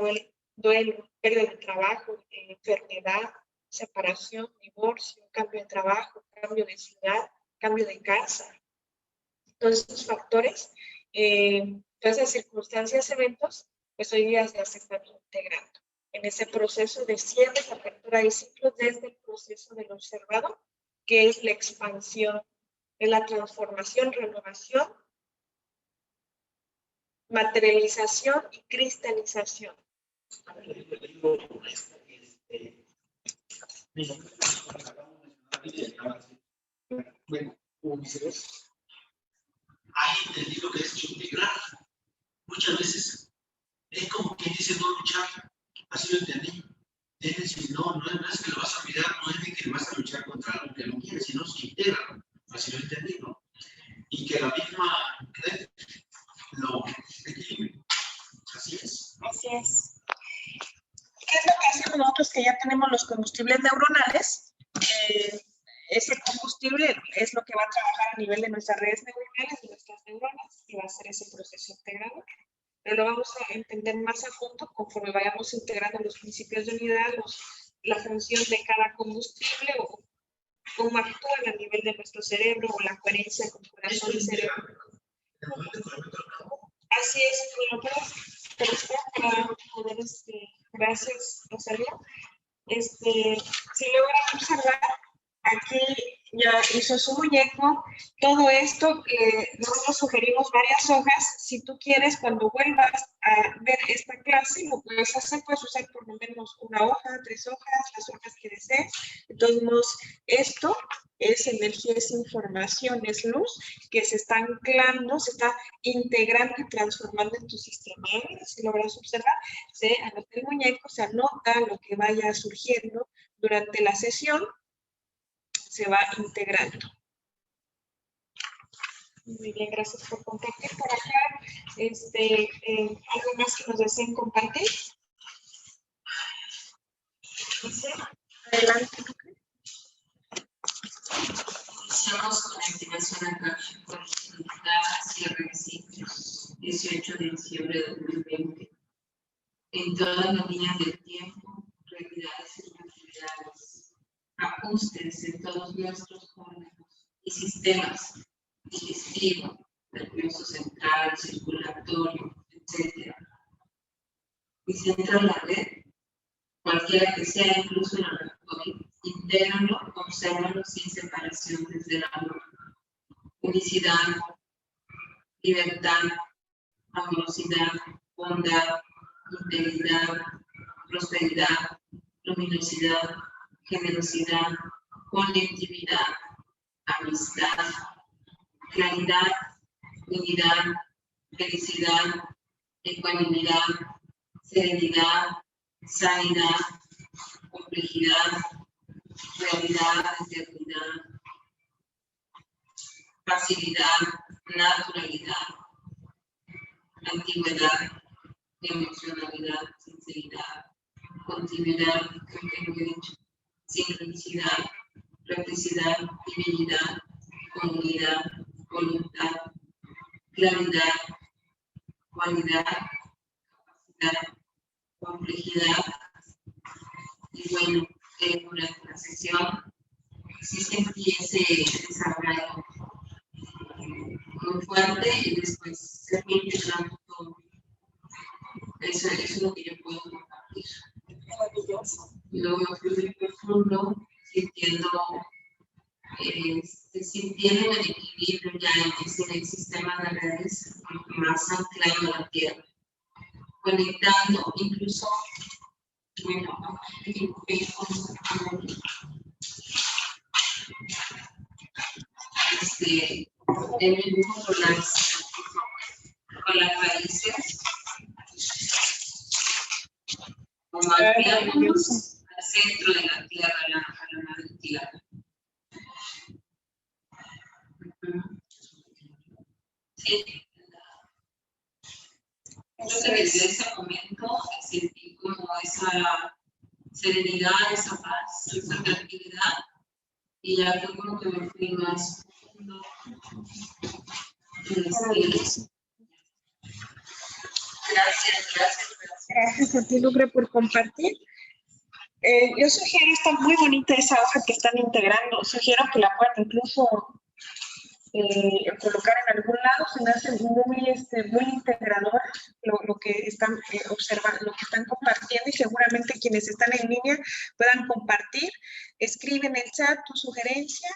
duelo, pérdida de trabajo, enfermedad, separación, divorcio, cambio de trabajo, cambio de ciudad, cambio de casa. Todos estos factores, todas esas circunstancias, eventos, pues hoy día ya se están integrando en ese proceso de cierre, apertura y ciclo, desde el proceso del observado, que es la expansión, de la transformación, renovación, materialización y cristalización. Bueno, hay entendido que es integrar. Muchas veces es como quien dice no luchar. Así lo entendí. Es decir, no es que lo vas a mirar, no es de que vas a luchar contra algo que no quieres, sino se integra. Así lo entendí, ¿no? Y que la misma lo equilibre. Así es. Así es. ¿Qué es lo que hacemos nosotros que ya tenemos los combustibles neuronales? Ese combustible es lo que va a trabajar a nivel de nuestras redes neuronales, de nuestras neuronas, y va a hacer ese proceso integrador. Pero lo vamos a entender más a fondo conforme vayamos integrando los principios de unidad, la función de cada combustible, o cómo actúan a nivel de nuestro cerebro, o la coherencia con corazón y cerebro. Así es, pero espera para poder, gracias, Rosalía. Si logran observar, aquí ya hizo su muñeco. Todo esto, nosotros sugerimos varias hojas. Si tú quieres, cuando vuelvas a ver esta clase, lo puedes hacer, puedes usar por lo menos una hoja, 3 hojas, las hojas que desees. De todos modos, esto es energía, es información, es luz que se está anclando, se está integrando y transformando en tu sistema. Si logras observar, se anota el muñeco, se anota lo que vaya surgiendo durante la sesión, se va integrando. Muy bien, gracias por compartir por acá. ¿Algo más que nos deseen compartir? Adelante. Iniciamos con la activación acá con la cierre de ciclos, 18 de diciembre de 2020. En todas las líneas del tiempo, realidades y actividades, ajustes en todos nuestros órganos y sistemas, digestivo, nervioso central, circulatorio, etc. Y centra la red, cualquiera que sea, incluso la red COVID, intégralo, obsérvalo sin separación desde el amor. Unicidad, libertad, amorosidad, bondad, integridad, prosperidad, luminosidad, generosidad, conectividad, amistad, claridad, unidad, felicidad, ecuanimidad, serenidad, sanidad, complejidad, realidad, eternidad, facilidad, naturalidad, antigüedad, emocionalidad, sinceridad, continuidad, creo que lo he dicho, sincronicidad, practicidad, divinidad, comunidad, voluntad, claridad, cualidad, capacidad, complejidad. Y bueno, durante la sesión sí sentí ese desarrollo muy fuerte y después se fue integrando todo. Eso es lo que yo puedo compartir. Maravilloso. Y luego me fui muy profundo, sintiendo el equilibrio ya en el sistema de redes, más anclado a la tierra, conectando incluso, bueno, el dibujo con las raíces, como anclándonos al centro de la tierra, a la madre tierra. Sí. Creo que desde ese momento sentí como esa serenidad, esa paz, esa tranquilidad, y ya fue como que me fui más profundo. Gracias a ti, Lucre, por compartir. Yo sugiero, está muy bonita esa hoja que están integrando. Sugiero que la puedan incluso colocar en algún lado. Se me hace muy integrador lo que están observando, lo que están compartiendo, y seguramente quienes están en línea puedan compartir. Escribe en el chat tu sugerencia.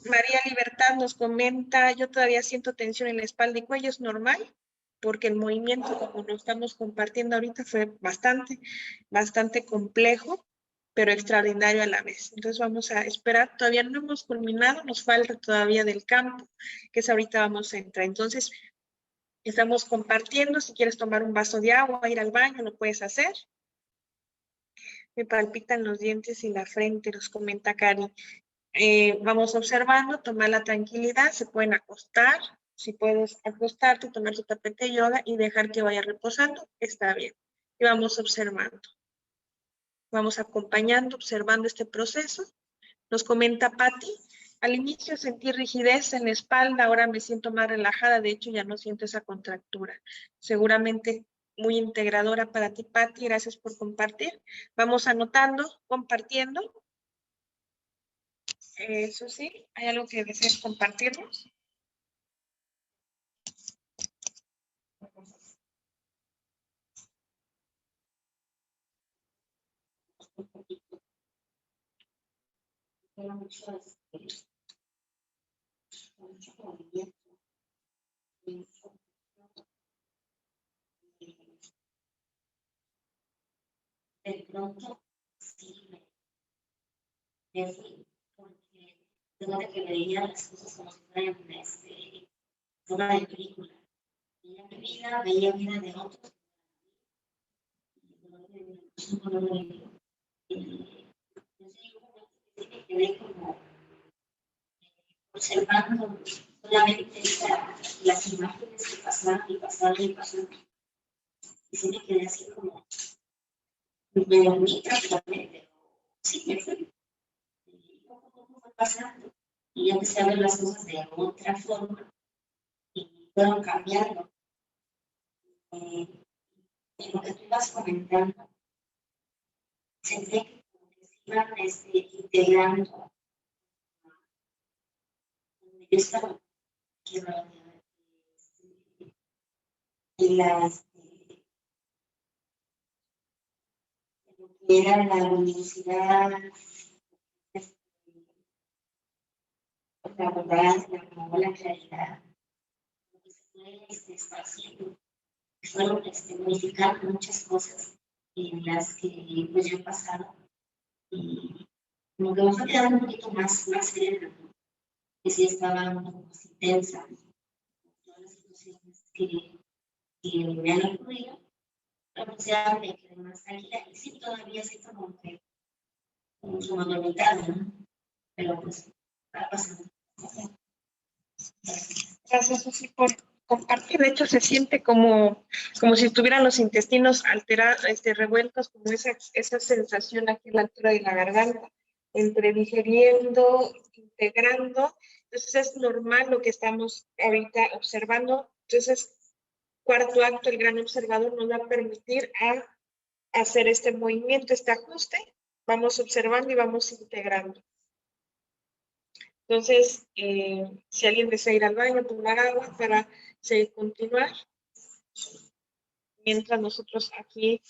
María Libertad nos comenta: yo todavía siento tensión en la espalda y cuello, ¿es normal? Porque el movimiento, como lo estamos compartiendo ahorita, fue bastante complejo, pero extraordinario a la vez. Entonces vamos a esperar, todavía no hemos culminado, nos falta todavía del campo, que es ahorita vamos a entrar. Entonces, estamos compartiendo. Si quieres tomar un vaso de agua, ir al baño, lo puedes hacer. Me palpitan los dientes y la frente, nos comenta Cari. Vamos observando, tomar la tranquilidad, se pueden acostar. Si puedes acostarte, tomar tu tapete de yoga y dejar que vaya reposando, está bien. Y vamos observando. Vamos acompañando, observando este proceso. Nos comenta Patti: al inicio sentí rigidez en la espalda, ahora me siento más relajada, de hecho ya no siento esa contractura. Seguramente muy integradora para ti, Patti, gracias por compartir. Vamos anotando, compartiendo. Eso sí, ¿hay algo que desees compartirnos? Mucho movimiento, de pronto sí me fui, porque de que veía las cosas como si fueran zona de película. Veía vida de otros. Me quedé como observando solamente las imágenes que pasaban y pasaban y pasaban. Y sí me quedé así como, me dormí prácticamente, sí me fui. Y poco a poco fue pasando. Y ya empecé a ver las cosas de otra forma y fueron cambiando. En lo que tú ibas comentando, sentí que como que se iban integrando. Donde yo estaba en lo que era la luminosidad, la bondad, la claridad, lo que se fue esparciendo, fueron modificando muchas cosas en las que pues yo he pasado, y como que me fue quedando un poquito más serena, ¿no? Que sí estaba un poco más intensa, todas las situaciones que me han ocurrido, pero pues ya me quedé más tranquila, y sí, todavía así como que mucho más dormitado, ¿no? Pero pues va pasando. Gracias, Susi, por compartir. De hecho, se siente como si estuvieran los intestinos alterados, revueltos, como esa sensación aquí a la altura de la garganta, entre digeriendo, integrando. Entonces es normal lo que estamos ahorita observando. Entonces, cuarto acto, el gran observador nos va a permitir hacer este movimiento, este ajuste. Vamos observando y vamos integrando. Entonces, si alguien desea ir al baño, tomar agua para continuar, mientras nosotros aquí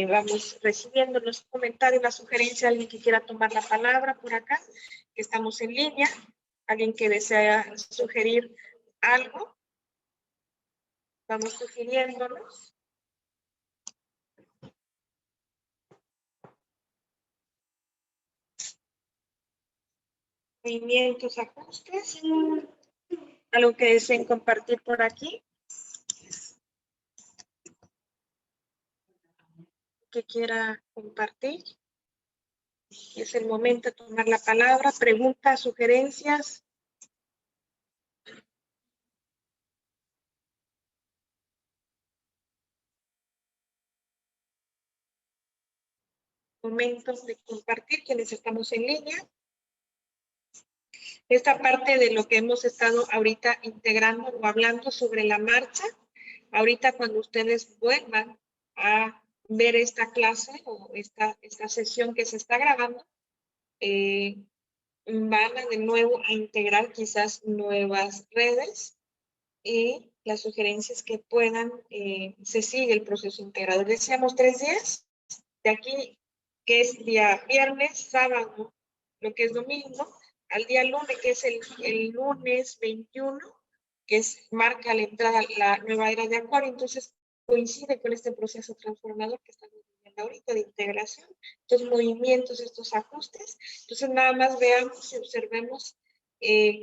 vamos recibiendo los comentarios, la sugerencia, alguien que quiera tomar la palabra por acá, que estamos en línea, alguien que desea sugerir algo, vamos sugiriéndonos. Movimientos, ajustes, algo que deseen compartir por aquí. Que quiera compartir. Es el momento de tomar la palabra, preguntas, sugerencias. Momentos de compartir, quienes estamos en línea. Esta parte de lo que hemos estado ahorita integrando o hablando sobre la marcha, ahorita cuando ustedes vuelvan a ver esta clase o esta sesión que se está grabando, van a de nuevo a integrar quizás nuevas redes y las sugerencias que puedan, se sigue el proceso integrador. Decíamos 3 días, de aquí que es día viernes, sábado, lo que es domingo, al día lunes, que es el lunes 21, que marca la entrada a la nueva era de Acuario, entonces coincide con este proceso transformador que estamos viviendo ahorita de integración, estos movimientos, estos ajustes. Entonces nada más veamos y observemos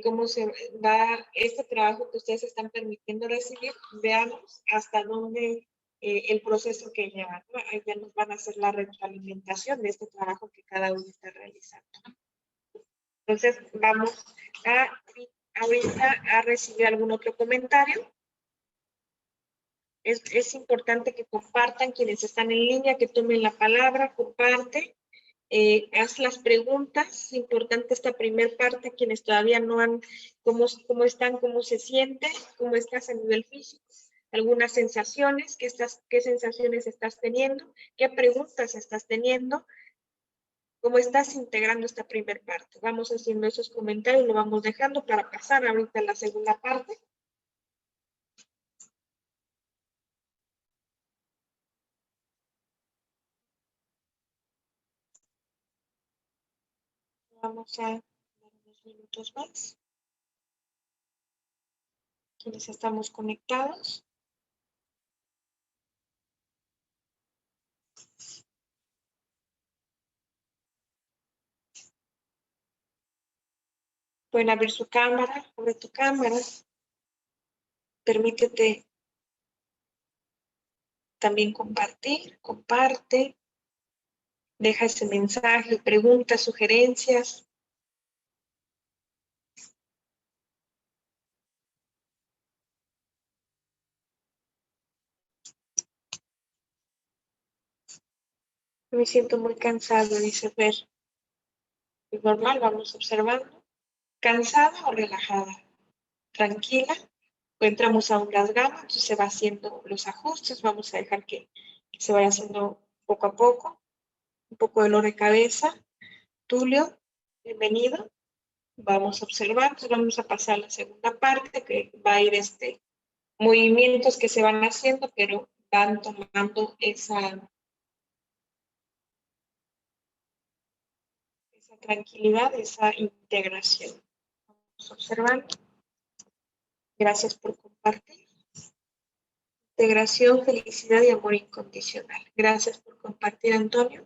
cómo se va este trabajo que ustedes están permitiendo recibir, veamos hasta dónde el proceso que llevan, ¿no? Ahí ya nos van a hacer la retroalimentación de este trabajo que cada uno está realizando. Entonces, vamos ahorita a recibir algún otro comentario. Es importante que compartan quienes están en línea, que tomen la palabra, comparte, haz las preguntas. Es importante esta primer parte, quienes todavía no han, cómo están, cómo se sienten, cómo estás a nivel físico, algunas sensaciones, qué sensaciones estás teniendo, qué preguntas estás teniendo, cómo estás integrando esta primera parte. Vamos haciendo esos comentarios, lo vamos dejando para pasar ahorita a la segunda parte. Vamos a dar unos minutos más. Quienes estamos conectados. Pueden abrir su cámara, abre tu cámara. Permítete también compartir, comparte. Deja ese mensaje, preguntas, sugerencias. Me siento muy cansado, dice Fer. Es normal, vamos observando. ¿Cansada o relajada? Tranquila. Entramos a un gas gamma, entonces se va haciendo los ajustes. Vamos a dejar que se vaya haciendo poco a poco. Un poco de dolor de cabeza. Tulio, bienvenido. Vamos observando, vamos a pasar a la segunda parte, que va a ir movimientos que se van haciendo, pero van tomando esa tranquilidad, esa integración. Vamos observando. Gracias por compartir. Integración, felicidad y amor incondicional. Gracias por compartir, Antonio.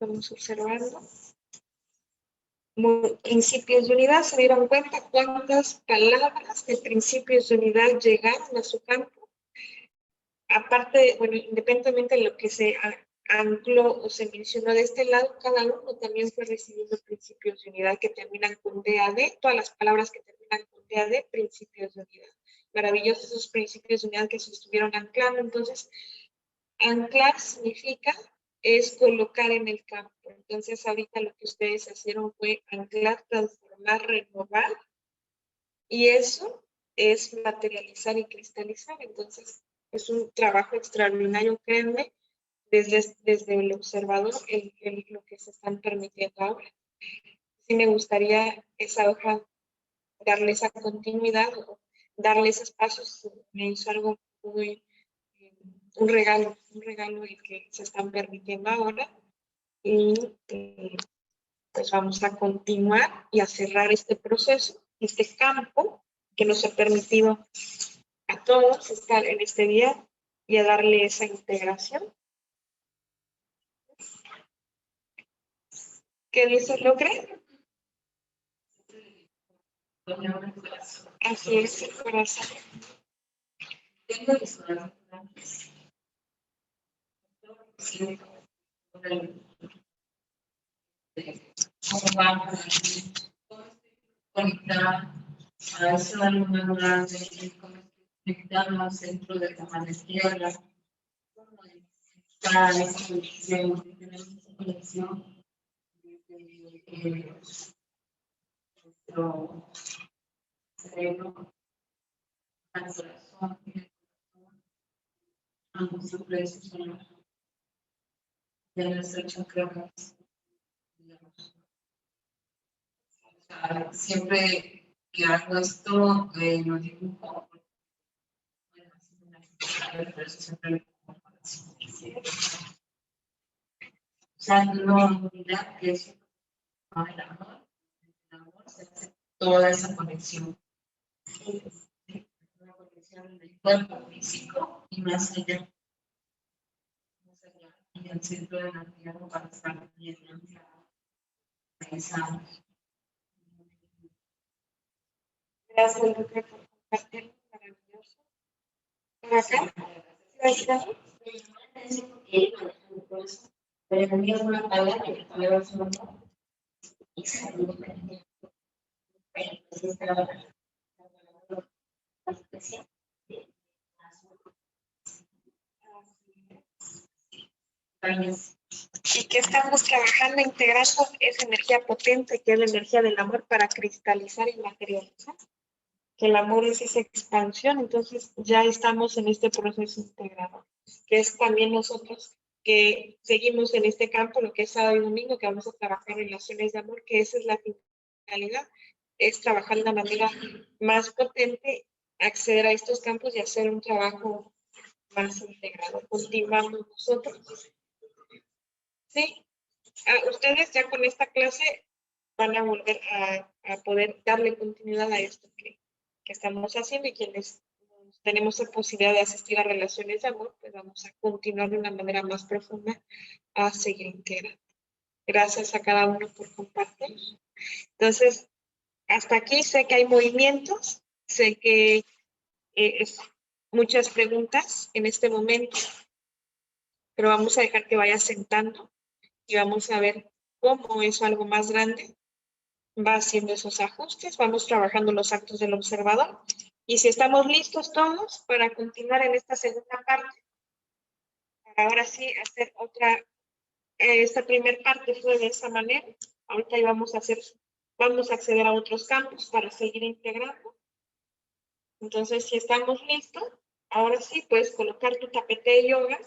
Vamos observando. Principios de unidad, ¿se dieron cuenta cuántas palabras de principios de unidad llegaron a su campo? Aparte, bueno, independientemente de lo que se ancló o se mencionó de este lado, cada uno también fue recibiendo principios de unidad que terminan con DAD, todas las palabras que terminan con DAD, principios de unidad. Maravillosos esos principios de unidad que se estuvieron anclando. Entonces, anclar significa es colocar en el campo. Entonces, ahorita lo que ustedes hicieron fue anclar, transformar, renovar, y eso es materializar y cristalizar. Entonces, es un trabajo extraordinario, créanme, desde el observador, lo que se están permitiendo ahora. Sí me gustaría esa hoja, darle esa continuidad, o darle esos pasos. Me hizo algo muy, un regalo el que se están permitiendo ahora. Y pues vamos a continuar y a cerrar este proceso, este campo que nos ha permitido a todos estar en este día y a darle esa integración. ¿Qué dice Logre? Así es, el corazón. Tengo mis corazones. Cómo vamos a conectar a esa luna grande, conectarnos dentro de la madre tierra, cómo está esa conexión, tenemos esa conexión desde nuestro cerebro al corazón, a nuestro precio de nuestro chakra. Siempre que hago esto, lo dibujo. Por eso siempre usando unidad, que es el amor, se hace toda esa conexión. Una conexión del cuerpo físico y más allá. Y el centro de la tierra para estar bien esa. Gracias, Lucre, por compartir. Maravilloso. Gracias. Gracias. Pero también es una palabra que palabra es un amor. Y salud. Pues esta la especial. Y que estamos trabajando, integrando esa energía potente, que es la energía del amor, para cristalizar y materializar. Que el amor es esa expansión, entonces ya estamos en este proceso integrador, que es también nosotros que seguimos en este campo, lo que es sábado y domingo, que vamos a trabajar relaciones de amor, que esa es la finalidad, es trabajar de una manera más potente, acceder a estos campos y hacer un trabajo más integrado. Continuamos nosotros. Sí, ustedes ya con esta clase van a volver a poder darle continuidad a esto que estamos haciendo, y quienes tenemos la posibilidad de asistir a relaciones de amor, pues vamos a continuar de una manera más profunda a seguir integrando. Gracias a cada uno por compartir. Entonces, hasta aquí sé que hay movimientos, sé que es muchas preguntas en este momento, pero vamos a dejar que vaya sentando y vamos a ver cómo es algo más grande va haciendo esos ajustes, vamos trabajando los actos del observador, y si estamos listos todos para continuar en esta segunda parte, para ahora sí hacer otra, esta primera parte fue de esa manera, ahorita vamos a acceder a otros campos para seguir integrando. Entonces, si estamos listos, ahora sí puedes colocar tu tapete de yoga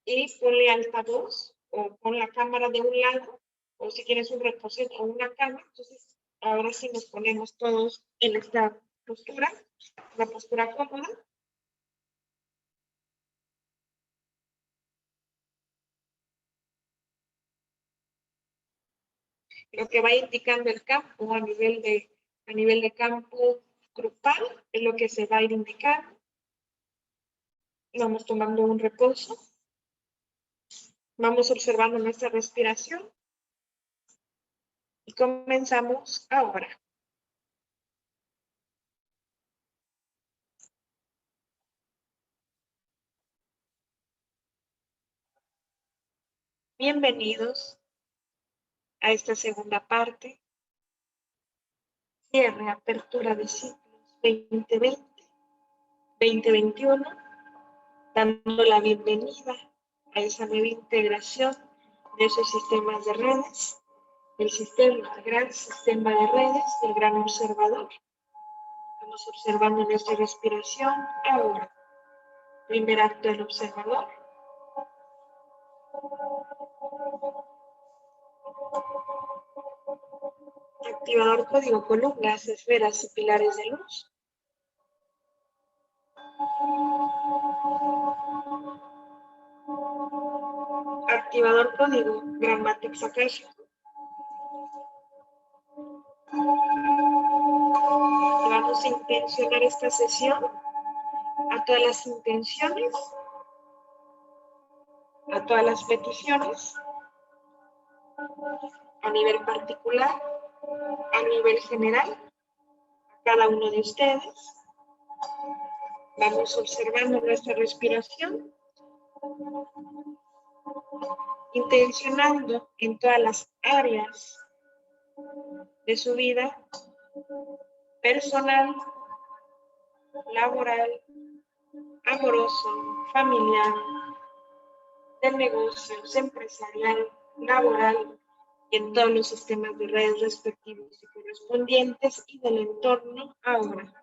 y ponle altavoz o pon la cámara de un lado, o si quieres un reposete o una cama. Entonces, ahora sí nos ponemos todos en esta postura, una postura cómoda. Lo que va indicando el campo a nivel de campo grupal es lo que se va a ir indicando. Vamos tomando un reposo. Vamos observando nuestra respiración. Y comenzamos ahora. Bienvenidos a esta segunda parte. Cierre, apertura de ciclos 2020, 2021, dando la bienvenida a esa nueva integración de esos sistemas de redes, el gran sistema de redes del gran observador. Vamos observando nuestra respiración ahora. Primer acto del observador. Activador código columnas, esferas y pilares de luz. Activador código gran matrix akáshico. Vamos a intencionar esta sesión a todas las intenciones, a todas las peticiones, a nivel particular, a nivel general, a cada uno de ustedes. Vamos observando nuestra respiración, intencionando en todas las áreas de su vida, personal, laboral, amoroso, familiar, de negocios, empresarial, laboral, y en todos los sistemas de redes respectivos y correspondientes y del entorno ahora.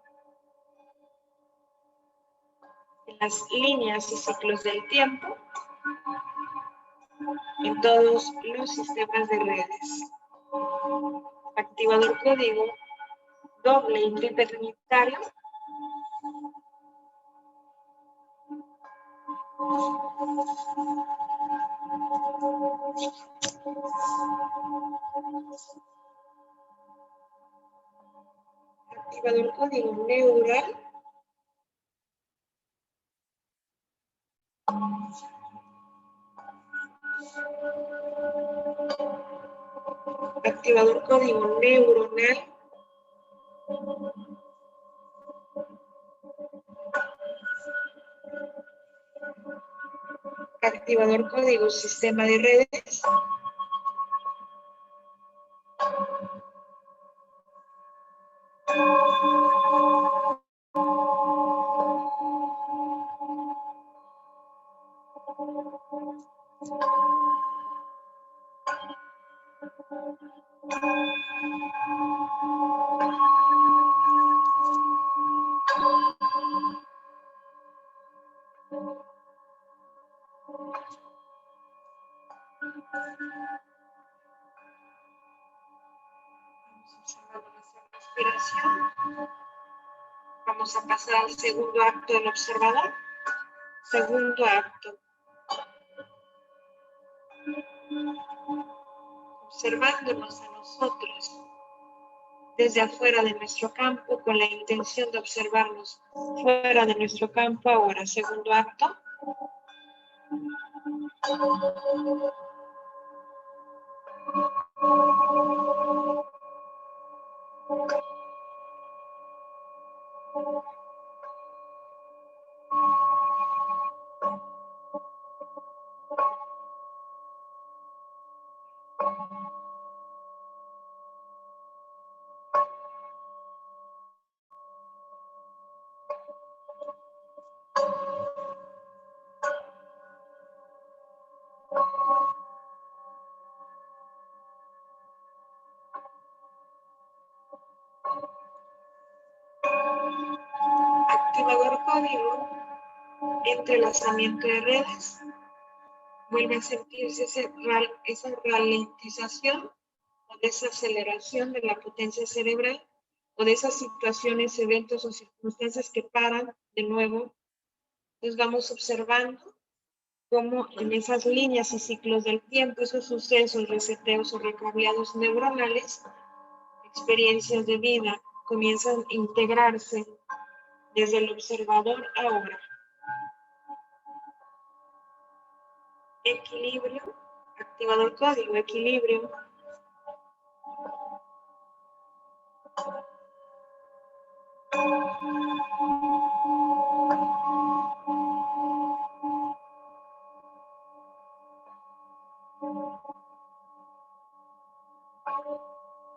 En las líneas y ciclos del tiempo, en todos los sistemas de redes. Activador código doble y triple trinitario. Activador código neural. Activador código neuronal. Activador código sistema de redes. Observando nuestra respiración. Vamos a pasar al segundo acto del observador. Segundo acto. Observándonos a nosotros desde afuera de nuestro campo con la intención de observarnos fuera de nuestro campo ahora. Segundo acto. Activador código, entrelazamiento de redes. Vuelve a sentirse esa ralentización o desaceleración de la potencia cerebral o de esas situaciones, eventos o circunstancias que paran de nuevo. Entonces vamos observando cómo en esas líneas y ciclos del tiempo, esos sucesos, reseteos o recableados neuronales, experiencias de vida comienzan a integrarse desde el observador ahora. Equilibrio, activador código, equilibrio.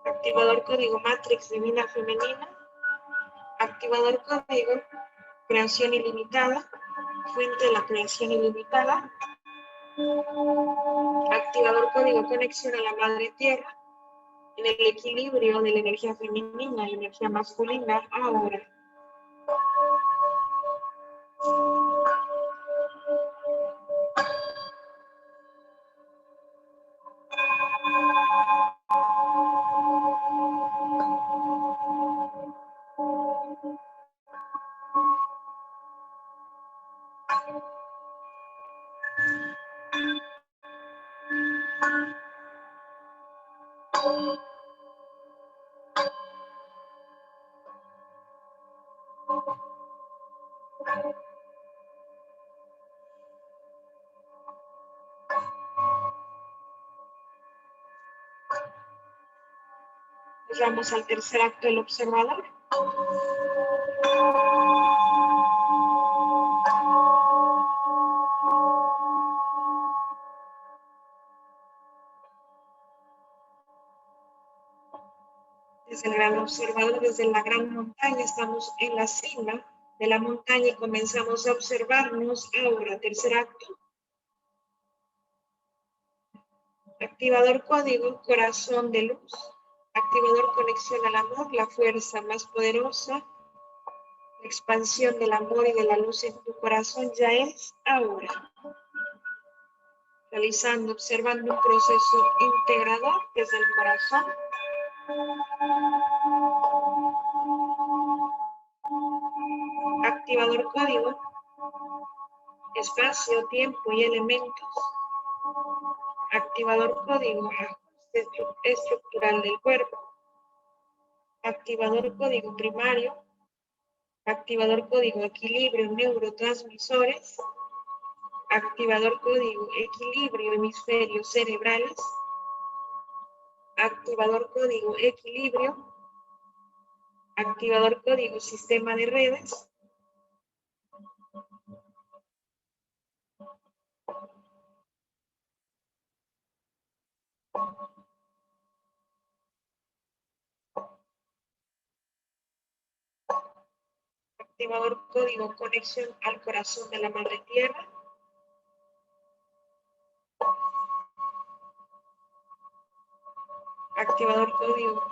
Activador código Matrix Divina Femenina. Activador código Creación Ilimitada. Fuente de la creación ilimitada. Activador código conexión a la madre tierra. En el equilibrio de la energía femenina y la energía masculina ahora. Nos vamos al tercer acto del observador. Desde el gran observador, desde la gran montaña, estamos en la cima de la montaña y comenzamos a observarnos ahora. Tercer acto. Activador código, corazón de luz. Activador conexión al amor, la fuerza más poderosa. La expansión del amor y de la luz en tu corazón ya es ahora. Realizando, observando un proceso integrador desde el corazón. Activador código, espacio, tiempo y elementos. Activador código, ajuste estructural del cuerpo. Activador código primario. Activador código equilibrio neurotransmisores. Activador código equilibrio hemisferios cerebrales. Activador código equilibrio. Activador código sistema de redes. Activador código conexión al corazón de la madre tierra. Activador código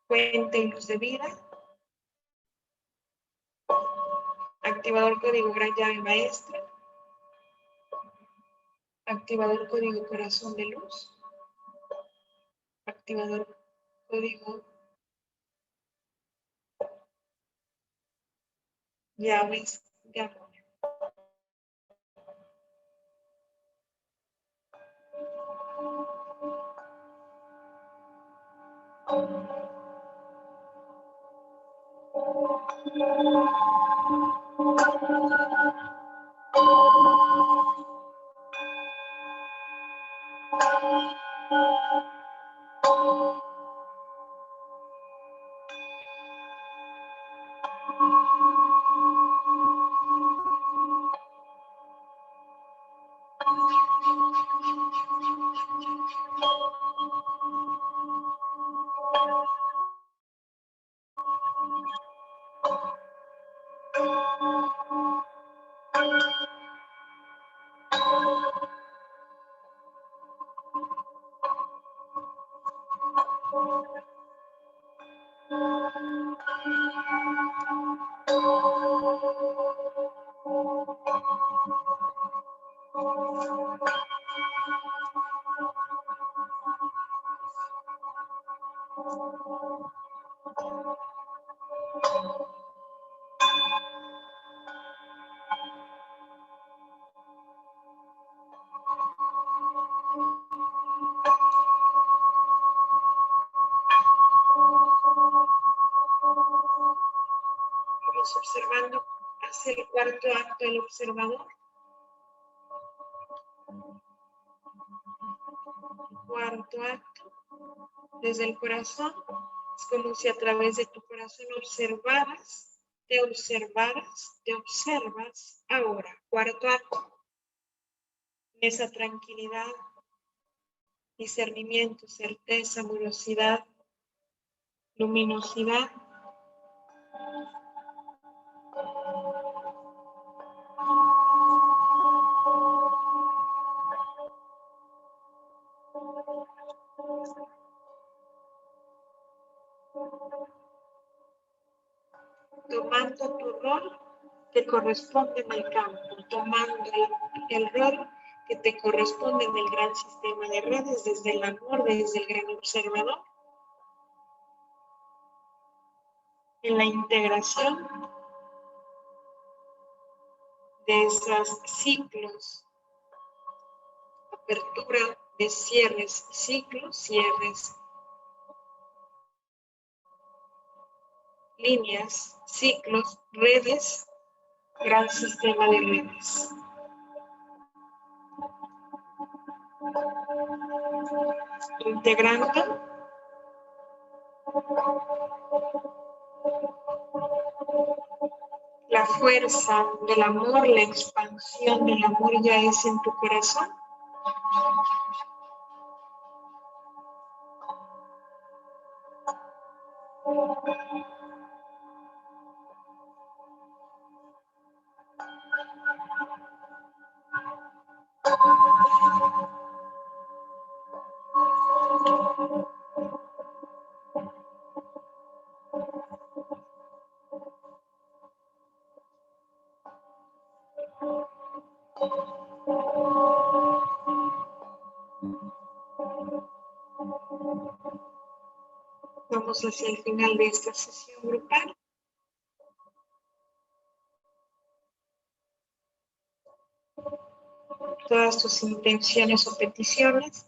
fuente y luz de vida. Activador código gran llave maestra. Activador código corazón de luz. Activador código llaves de amor. Vamos observando hacia el cuarto acto del observador. Cuarto acto, desde el corazón, es como si a través de tu corazón te observas ahora. Cuarto acto, esa tranquilidad, discernimiento, certeza, amorosidad, luminosidad. tomando tu rol que corresponde en el campo, tomando el rol que te corresponde en el gran sistema de redes, desde el amor, desde el gran observador, en la integración de esos ciclos, apertura de cierres, ciclos, cierres, líneas, ciclos, redes, gran sistema de redes. Integrando la fuerza del amor, la expansión del amor ya es en tu corazón. Vamos hacia el final de esta sesión grupal. Todas tus intenciones o peticiones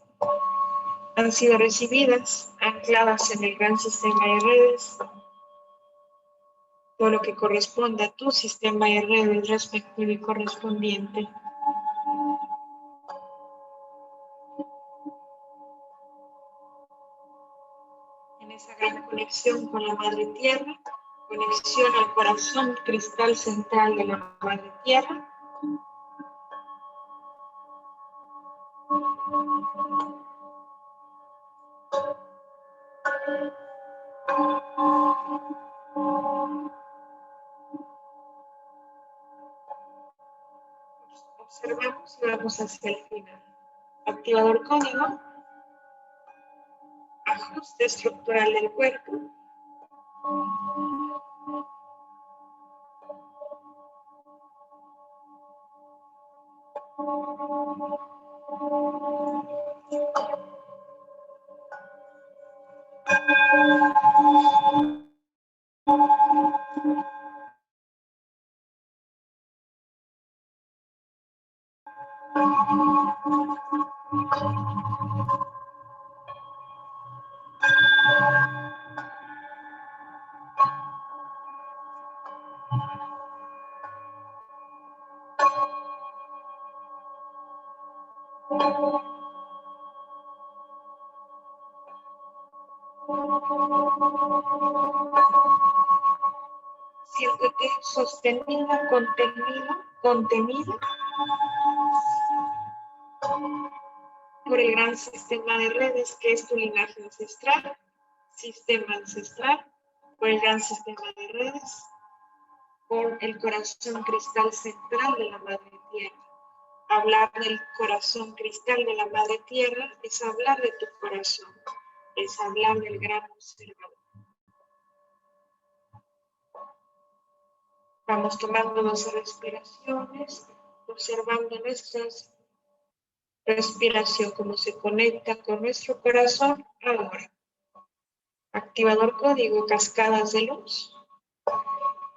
han sido recibidas, ancladas en el gran sistema de redes. Todo lo que corresponde a tu sistema de redes respectivo y correspondiente. En esa gran conexión con la Madre Tierra, conexión al corazón cristal central de la Madre Tierra. Observamos y vamos hacia el final. Activador código. Ajuste estructural del cuerpo. Siéntete sostenido, contenido por el gran sistema de redes que es tu linaje ancestral, sistema ancestral, por el gran sistema de redes, por el corazón cristal central de la Madre Tierra. Hablar del corazón cristal de la Madre Tierra es hablar de tu corazón, es hablar del gran observador. Vamos tomando 12 respiraciones, observando nuestra respiración, cómo se conecta con nuestro corazón ahora. Activador código, cascadas de luz.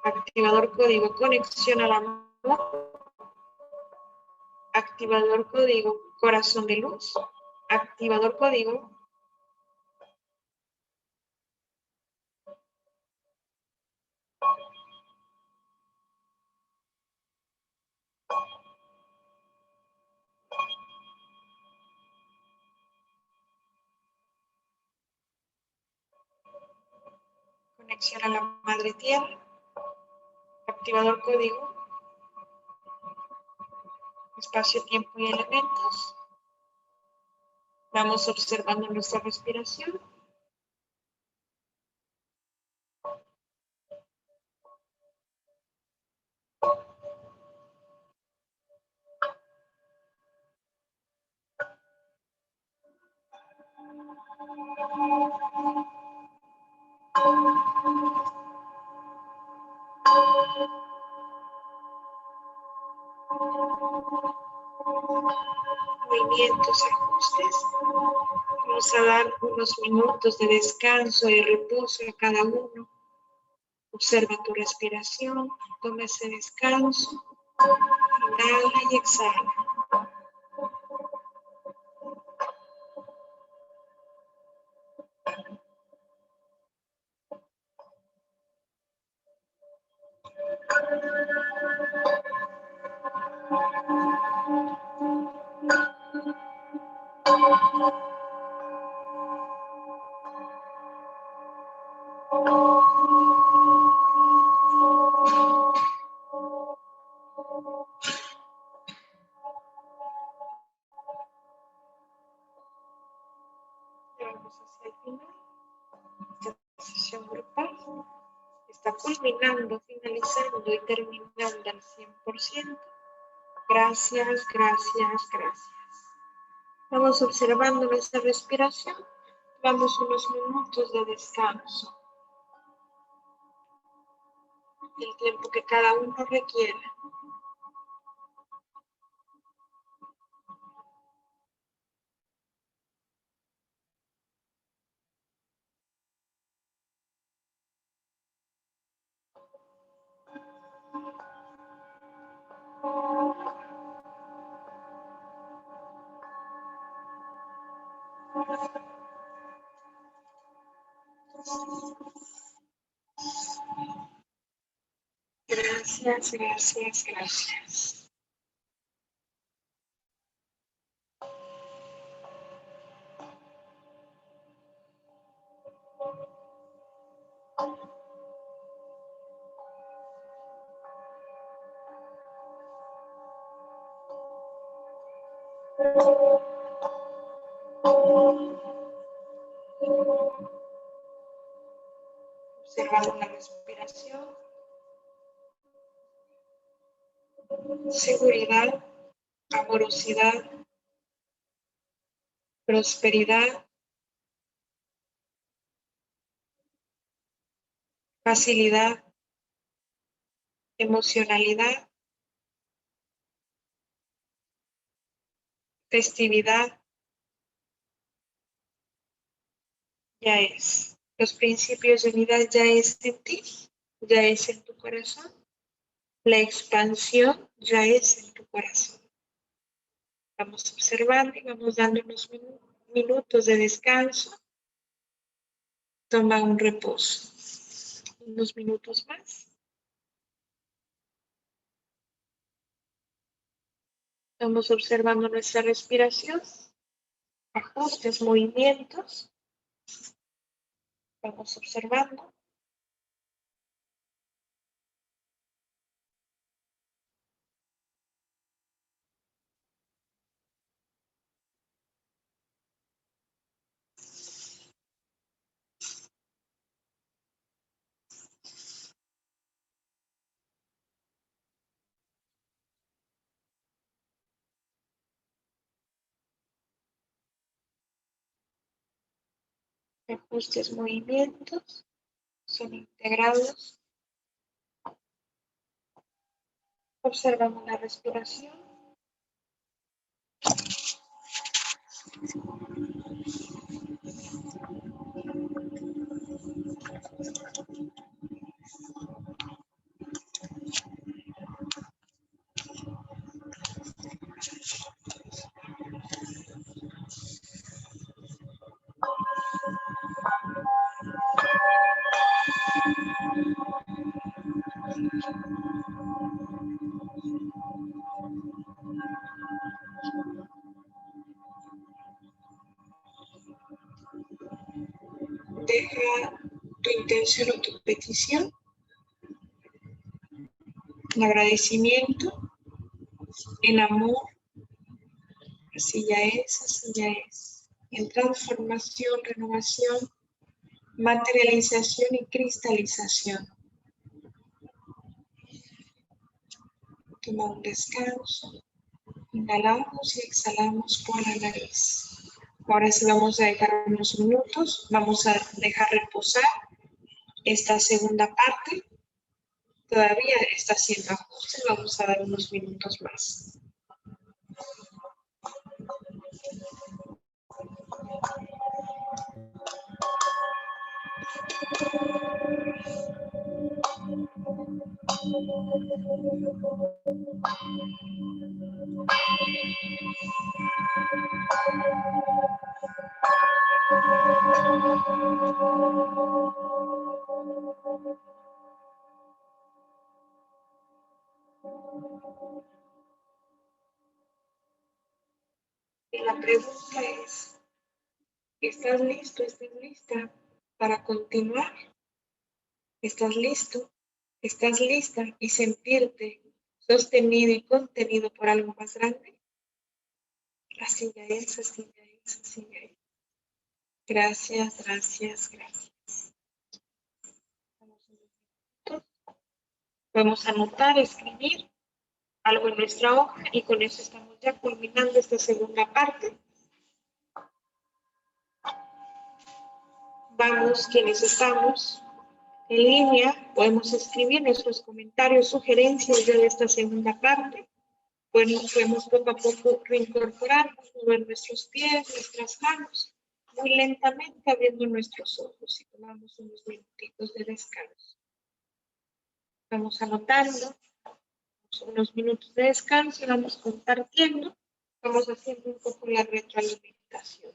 Activador código, conexión al amor. Activador código, corazón de luz. Activador código, conexión a la Madre Tierra. Activador código, espacio, tiempo y elementos. Vamos observando nuestra respiración. Movimientos, ajustes. Vamos a dar unos minutos de descanso y reposo a cada uno. Observa tu respiración, toma ese descanso, inhala y exhala. Vamos hacia el final. Esta sesión grupal está culminando, finalizando y terminando al 100%. Gracias, gracias, gracias. Vamos observando nuestra respiración. Damos unos minutos de descanso. El tiempo que cada uno requiera. Gracias, gracias, gracias. Observando la respiración. Seguridad, amorosidad, prosperidad, facilidad, emocionalidad, festividad, ya es. Los principios de unidad ya es en ti, ya es en tu corazón. La expansión ya es en tu corazón. Vamos observando y vamos dando unos minutos de descanso. Toma un reposo. Unos minutos más. Estamos observando nuestra respiración. Ajustes, movimientos. Vamos observando. Ajustes, movimientos. Son integrados. Observamos la respiración. Deja tu intención o tu petición, en agradecimiento, en amor. Así ya es, así ya es. En transformación, renovación, materialización y cristalización. Toma un descanso. Inhalamos y exhalamos por la nariz. Ahora sí vamos a dejar unos minutos. Vamos a dejar reposar esta segunda parte. Todavía está haciendo ajustes, vamos a dar unos minutos más. Y la pregunta es, ¿estás listo? ¿Estás lista para continuar? ¿Estás listo? ¿Estás lista? Y sentirte sostenido y contenido por algo más grande. Así ya es, así ya es, así ya es. Gracias, gracias, gracias. Vamos a anotar, escribir algo en nuestra hoja y con eso estamos ya culminando esta segunda parte. Vamos, quienes estamos en línea, podemos escribir nuestros comentarios, sugerencias de esta segunda parte. Podemos poco a poco reincorporarnos, mover nuestros pies, nuestras manos, muy lentamente abriendo nuestros ojos y tomamos unos minutitos de descanso. Vamos anotando unos minutos de descanso y vamos compartiendo, vamos haciendo un poco la retroalimentación.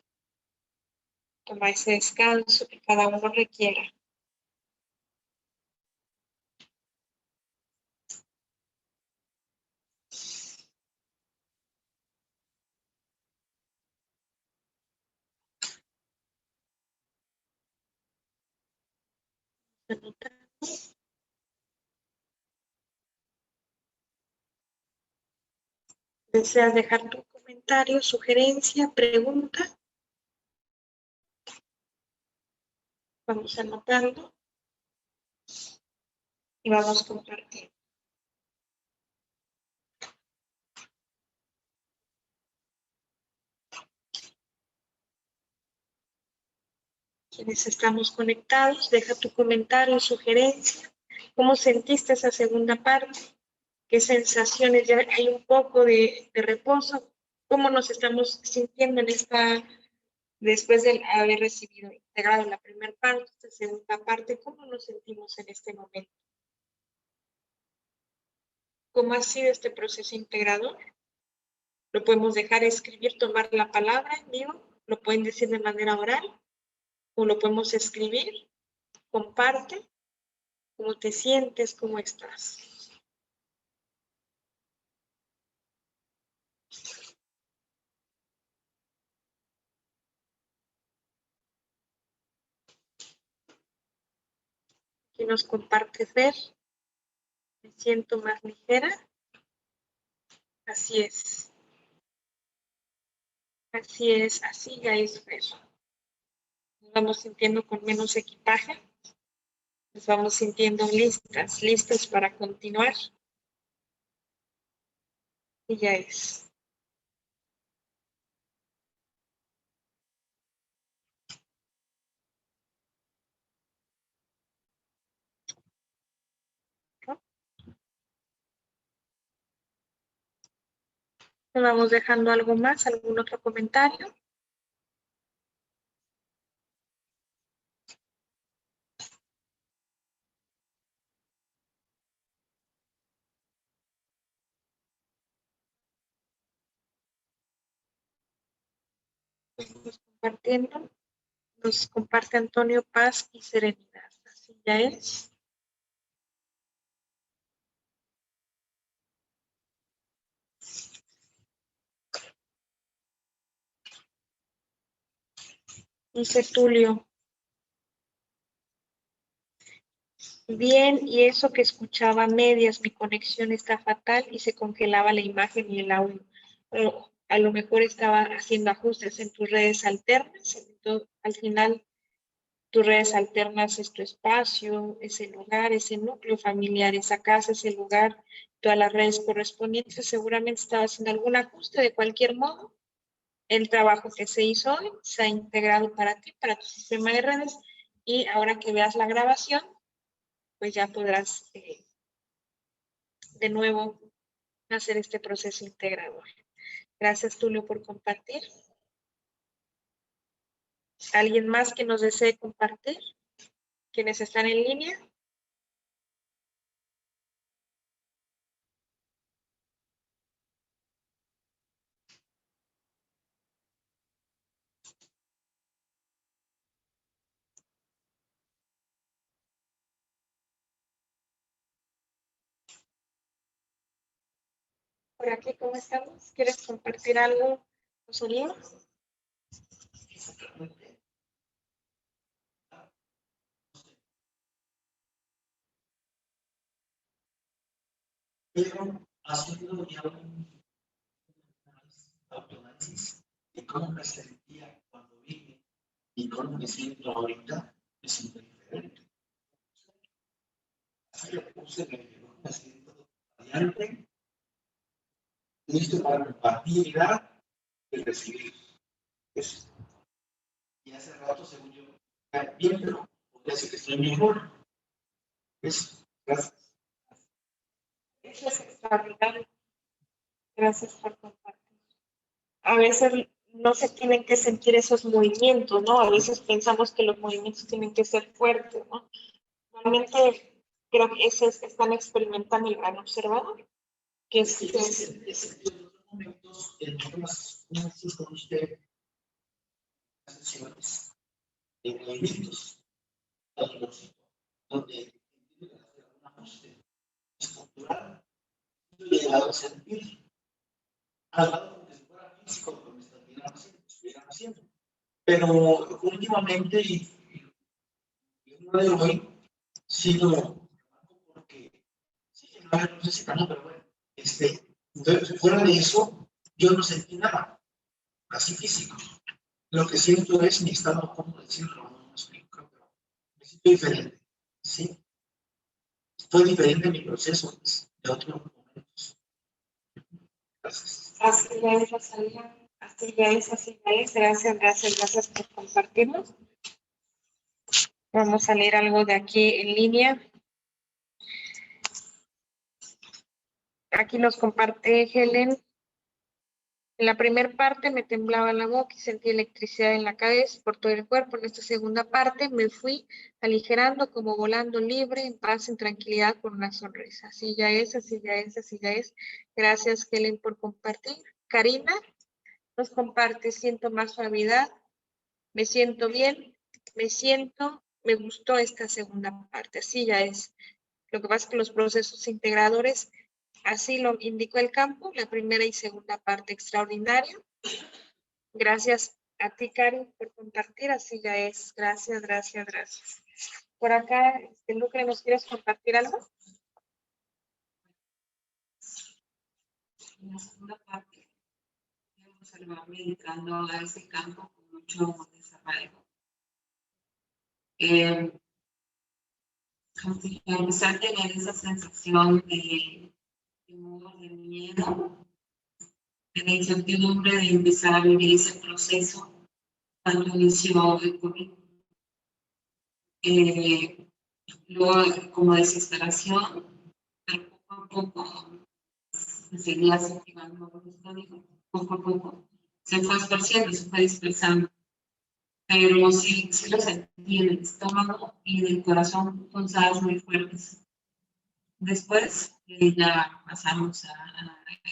Toma ese descanso que cada uno requiera. ¿Deseas dejar tu comentario, sugerencia, pregunta? Vamos anotando y vamos compartiendo. Quienes estamos conectados, deja tu comentario, sugerencia. ¿Cómo sentiste esa segunda parte? ¿Qué sensaciones? Ya hay un poco de reposo. ¿Cómo nos estamos sintiendo en esta, después de haber recibido integrado la primera parte, esta segunda parte? ¿Cómo nos sentimos en este momento? ¿Cómo ha sido este proceso integrador? Lo podemos dejar escribir, tomar la palabra en vivo, lo pueden decir de manera oral, o lo podemos escribir, comparte, cómo te sientes, cómo estás. Aquí nos comparte Fer, me siento más ligera, así es. Así es, así ya es Fer. Nos vamos sintiendo con menos equipaje, nos vamos sintiendo listas para continuar. Y ya es. Nos vamos dejando algo más, algún otro comentario. Nos compartiendo, nos comparte Antonio paz y serenidad. Así ya es. Dice Tulio. Bien, y eso que escuchaba a medias, mi conexión está fatal y se congelaba la imagen y el audio. Pero a lo mejor estaba haciendo ajustes en tus redes alternas. Entonces, al final, tus redes alternas es tu espacio, ese lugar, ese núcleo familiar, esa casa, ese lugar, todas las redes correspondientes. Seguramente estaba haciendo algún ajuste de cualquier modo. El trabajo que se hizo hoy se ha integrado para ti, para tu sistema de redes, y ahora que veas la grabación, pues ya podrás de nuevo hacer este proceso integrador. Gracias, Tulio, por compartir. ¿Alguien más que nos desee compartir? ¿Quienes están en línea? Por aquí, ¿cómo estamos? ¿Quieres compartir algo, Rosalía? Pero haciendo ya un autoanálisis de cómo me sentía cuando vine y cómo me siento ahorita, me siento diferente. Así lo puse, me siento radiante, listo para compartir y dar y recibir. Eso. Y hace rato, según yo, bien, pero podría decir que estoy mejor. Eso. Gracias. Eso es extraordinario. Gracias por compartir. A veces no se tienen que sentir esos movimientos, ¿no? A veces pensamos que los movimientos tienen que ser fuertes, ¿no? Realmente creo que están experimentando el gran observador, que es En otros momentos, en otras clases con usted, las sesiones, en movimientos, donde tiene que hacer un ajuste estructural, yo he llegado a sentir al lado como que si fuera físico lo que estuvieran haciendo. Pero últimamente y el día de hoy, sí lo porque sí, no necesitamos, pero bueno, entonces, fuera de eso, yo no sentí nada así físico. Lo que siento es mi estado, ¿cómo decirlo? No me explico, pero me siento diferente, ¿sí? Estoy diferente en mi proceso de otros momentos. Gracias. así ya es, Rosalía. Así ya es, así ya es. Gracias, gracias, gracias por compartirnos. Vamos a leer algo de aquí en línea. Aquí nos comparte Helen. En la primera parte me temblaba la boca y sentí electricidad en la cabeza y por todo el cuerpo. En esta segunda parte me fui aligerando, como volando libre, en paz, en tranquilidad, con una sonrisa. Así ya es, así ya es, así ya es. Gracias, Helen, por compartir. Karina nos comparte, siento más suavidad, me siento bien, me gustó esta segunda parte. Así ya es. Lo que pasa es que los procesos integradores, así lo indicó el campo, la primera y segunda parte extraordinaria. Gracias a ti, Cari, por compartir, así ya es. Gracias, gracias, gracias. Por acá, Lucre, ¿nos quieres compartir algo? En la segunda parte, se lo va dedicando a ese campo con mucho desarrollo. Empezar a tener esa sensación de temor, de miedo, de la incertidumbre de empezar a vivir ese proceso cuando inició el COVID. Luego, como desesperación, pero poco a poco se seguía activando el código, poco a poco se fue esparciendo, se fue dispersando. Pero sí lo sentí en el estómago y del corazón punzadas muy fuertes. Después ya pasamos a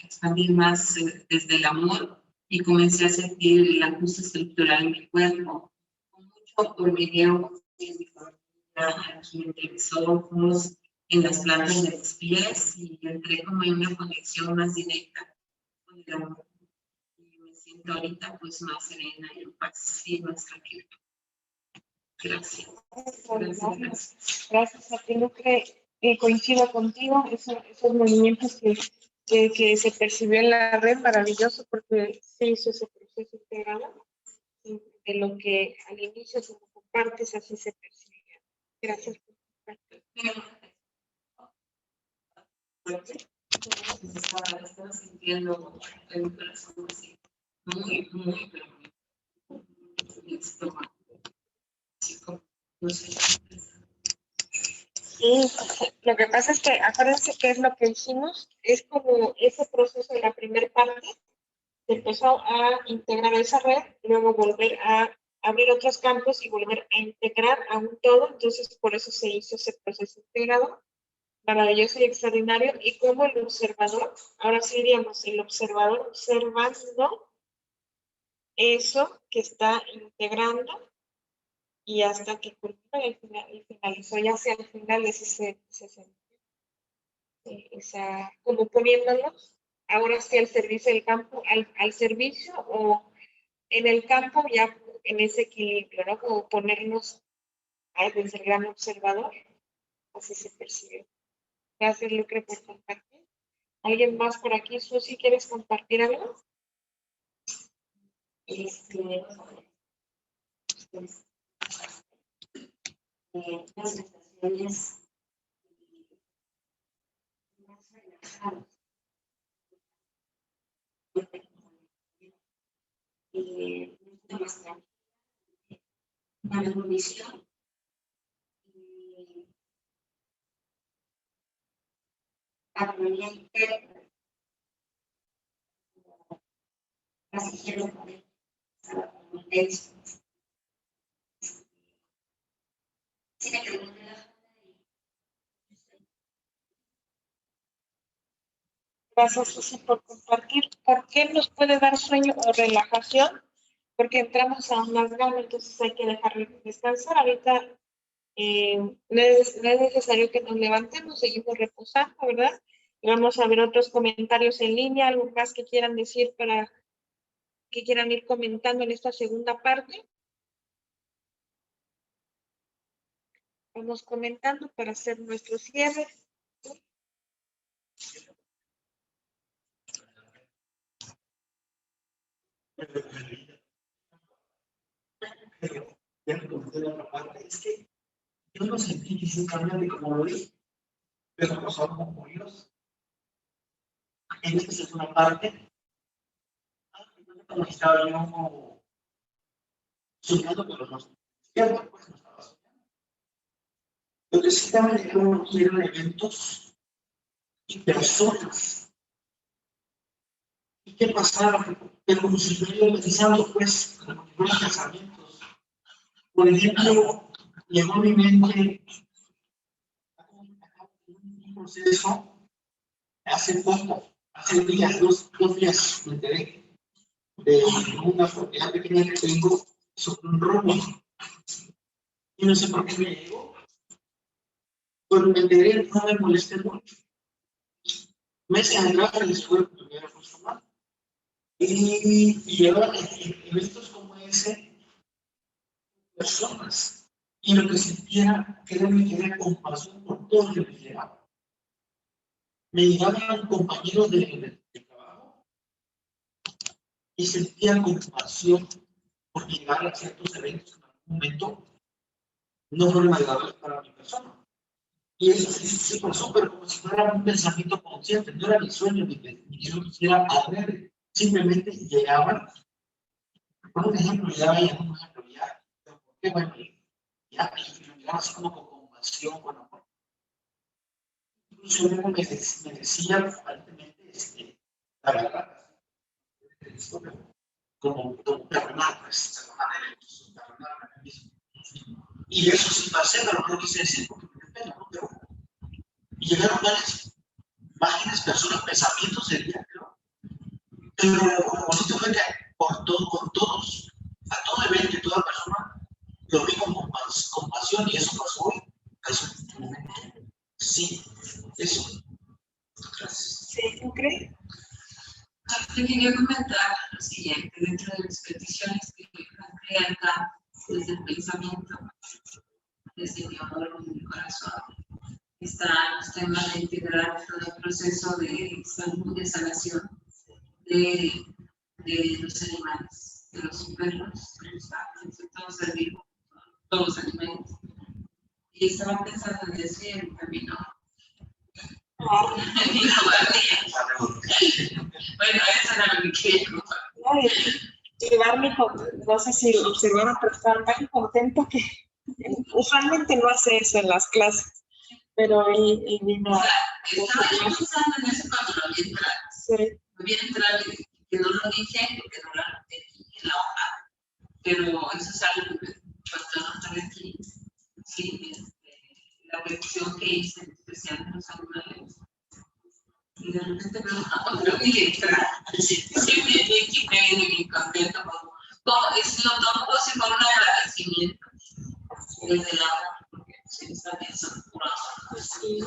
expandir más desde el amor y comencé a sentir el ajuste estructural en mi cuerpo, con mucho hormigueo en mi familia, aquí entre mis ojos, en las plantas de mis pies, y entré como en una conexión más directa con el amor. Y me siento ahorita pues más serena y en paz y más tranquila. Gracias. Gracias a ti, Lucre. Coincido contigo, esos movimientos que se percibió en la red, maravilloso, porque se hizo ese proceso integrado de lo que al inicio, como compartes, así se percibía. Gracias por compartir. Estaba sintiendo el corazón así, muy, pero muy estómago. Así como, no sé. Sí, lo que pasa es que acuérdense que es lo que hicimos, es como ese proceso de la primera parte, se empezó a integrar esa red, luego volver a abrir otros campos y volver a integrar a un todo, entonces por eso se hizo ese proceso integrado, maravilloso y extraordinario, y como el observador, ahora sí diríamos, el observador observando eso que está integrando y hasta que culmina y finalizó, ya sea al final de ese o sea, como poniéndonos ahora sí al servicio del campo, al servicio o en el campo ya en ese equilibrio, ¿no? Como ponernos desde el gran observador, así se percibe. Gracias, Lucre, por compartir. ¿Alguien más por aquí? Susi, ¿quieres compartir algo? Las sensaciones más relajadas. Una evolución y armonía interna. Casi quiero poner muy denso. Sí, me quedó muy relajada. Gracias, Susi, por compartir. ¿Por qué nos puede dar sueño o relajación? Porque entramos a un orgasmo, entonces hay que dejarlo descansar. Ahorita no es necesario que nos levantemos, seguimos reposando, ¿verdad? Y vamos a ver otros comentarios en línea, algo más que quieran decir para que quieran ir comentando en esta segunda parte. Vamos comentando para hacer nuestro cierre. Ya me comenté la otra parte, es que yo no sentí físicamente como lo vi, pero pasó algo curioso. En esta segunda parte, como estaba yo como soñando, pero no cierto, pues no estaba soñando. Lo que sí estaba llegando eran eventos y personas. ¿Y qué pasaba? Que como si estuviera pensando, pues, como que fueron pensamientos. Por ejemplo, llegó a mi mente un proceso hace poco, hace días, dos días, me enteré de una propiedad pequeña que tengo sobre un robo. Y no sé por qué me llegó. Cuando me enteré, no me molesté mucho. Meses atrás se les fue porque me hubiera puesto mal. Y ahora en eventos como ese, personas. Y lo que sentía, créanme que era compasión por todo lo que me llegaba. Me llegaban compañeros de trabajo y sentía compasión por llegar a ciertos eventos que en algún momento no fueron agradables para mi persona. Y eso sí pasó, pero como si fuera un pensamiento consciente, no era mi sueño, ni que yo quisiera hacer, simplemente llegaban. Por un ejemplo, ya veía un ejemplo, ya, ¿por qué? Bueno, ya, y lo miraba así como con compasión, con amor. Incluso luego me decía aparentemente, la verdad, como perdonar, pues, perdonar a mí mismo. Y eso sí pasé, pero no quise decir porque me pena, ¿no? Pero llegaron varias personas, pensamientos del día, ¿no? Pero lo bonito fue que por todo, con todos, a todo evento y toda persona, lo vi con compasión y eso pasó hoy. Eso, sí, eso. Gracias. ¿Sí? ¿Cree? Te quería comentar lo siguiente, dentro de las peticiones que planteé acá, desde el pensamiento, desde mi amor, mi corazón, están los temas de integrar todo el proceso de salud, de sanación de los animales, de los perros, de los gatos, de todo ser vivo, todos los alimentos. Y estaba pensando en decir el camino. Bueno, eso era lo que quería. Y Barney, no sé si observaron, pero estaba tan contento que usualmente no hace eso en las clases. Pero él vino a... Estaba yo pensando en eso cuando lo vi entrar. Sí. Lo vi entrar que no lo dije porque no lo anoté aquí en la hoja. Pero eso es algo que pasó aquí. Sí, la lección que hice en especial de los animales. Y de repente me lo vi entrar. Sí, me vine contento. Es lo tomo así con un agradecimiento. Desde el amor, porque sí, también son puros. Sí.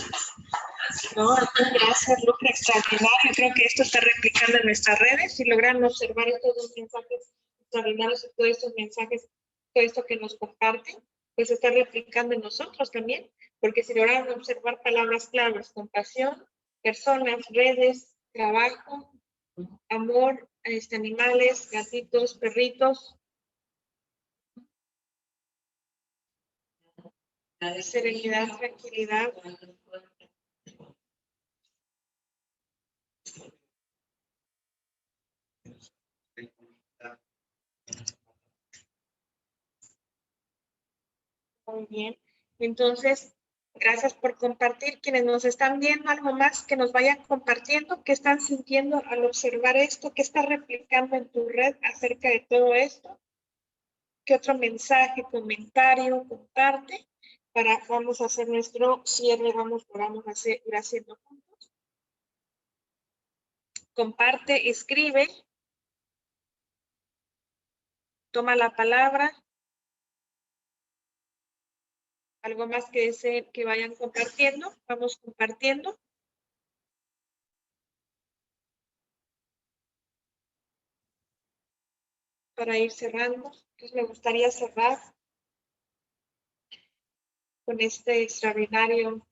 No, gracias, Lucre, extraordinario. Creo que esto está replicando en nuestras redes. Si logran observar estos dos mensajes extraordinarios, todos estos mensajes, todo esto que nos comparten, pues está replicando en nosotros también. Porque si logran observar palabras claves, compasión, personas, redes, trabajo, amor, animales, gatitos, perritos, serenidad, tranquilidad. Muy bien. Entonces, gracias por compartir. Quienes nos están viendo, algo más que nos vayan compartiendo, qué están sintiendo al observar esto, qué está replicando en tu red acerca de todo esto, qué otro mensaje, comentario, comparte, vamos a hacer nuestro cierre, vamos a ir haciendo juntos. Comparte, escribe, toma la palabra. Algo más que deseen que vayan compartiendo, vamos compartiendo. Para ir cerrando, entonces me gustaría cerrar con este extraordinario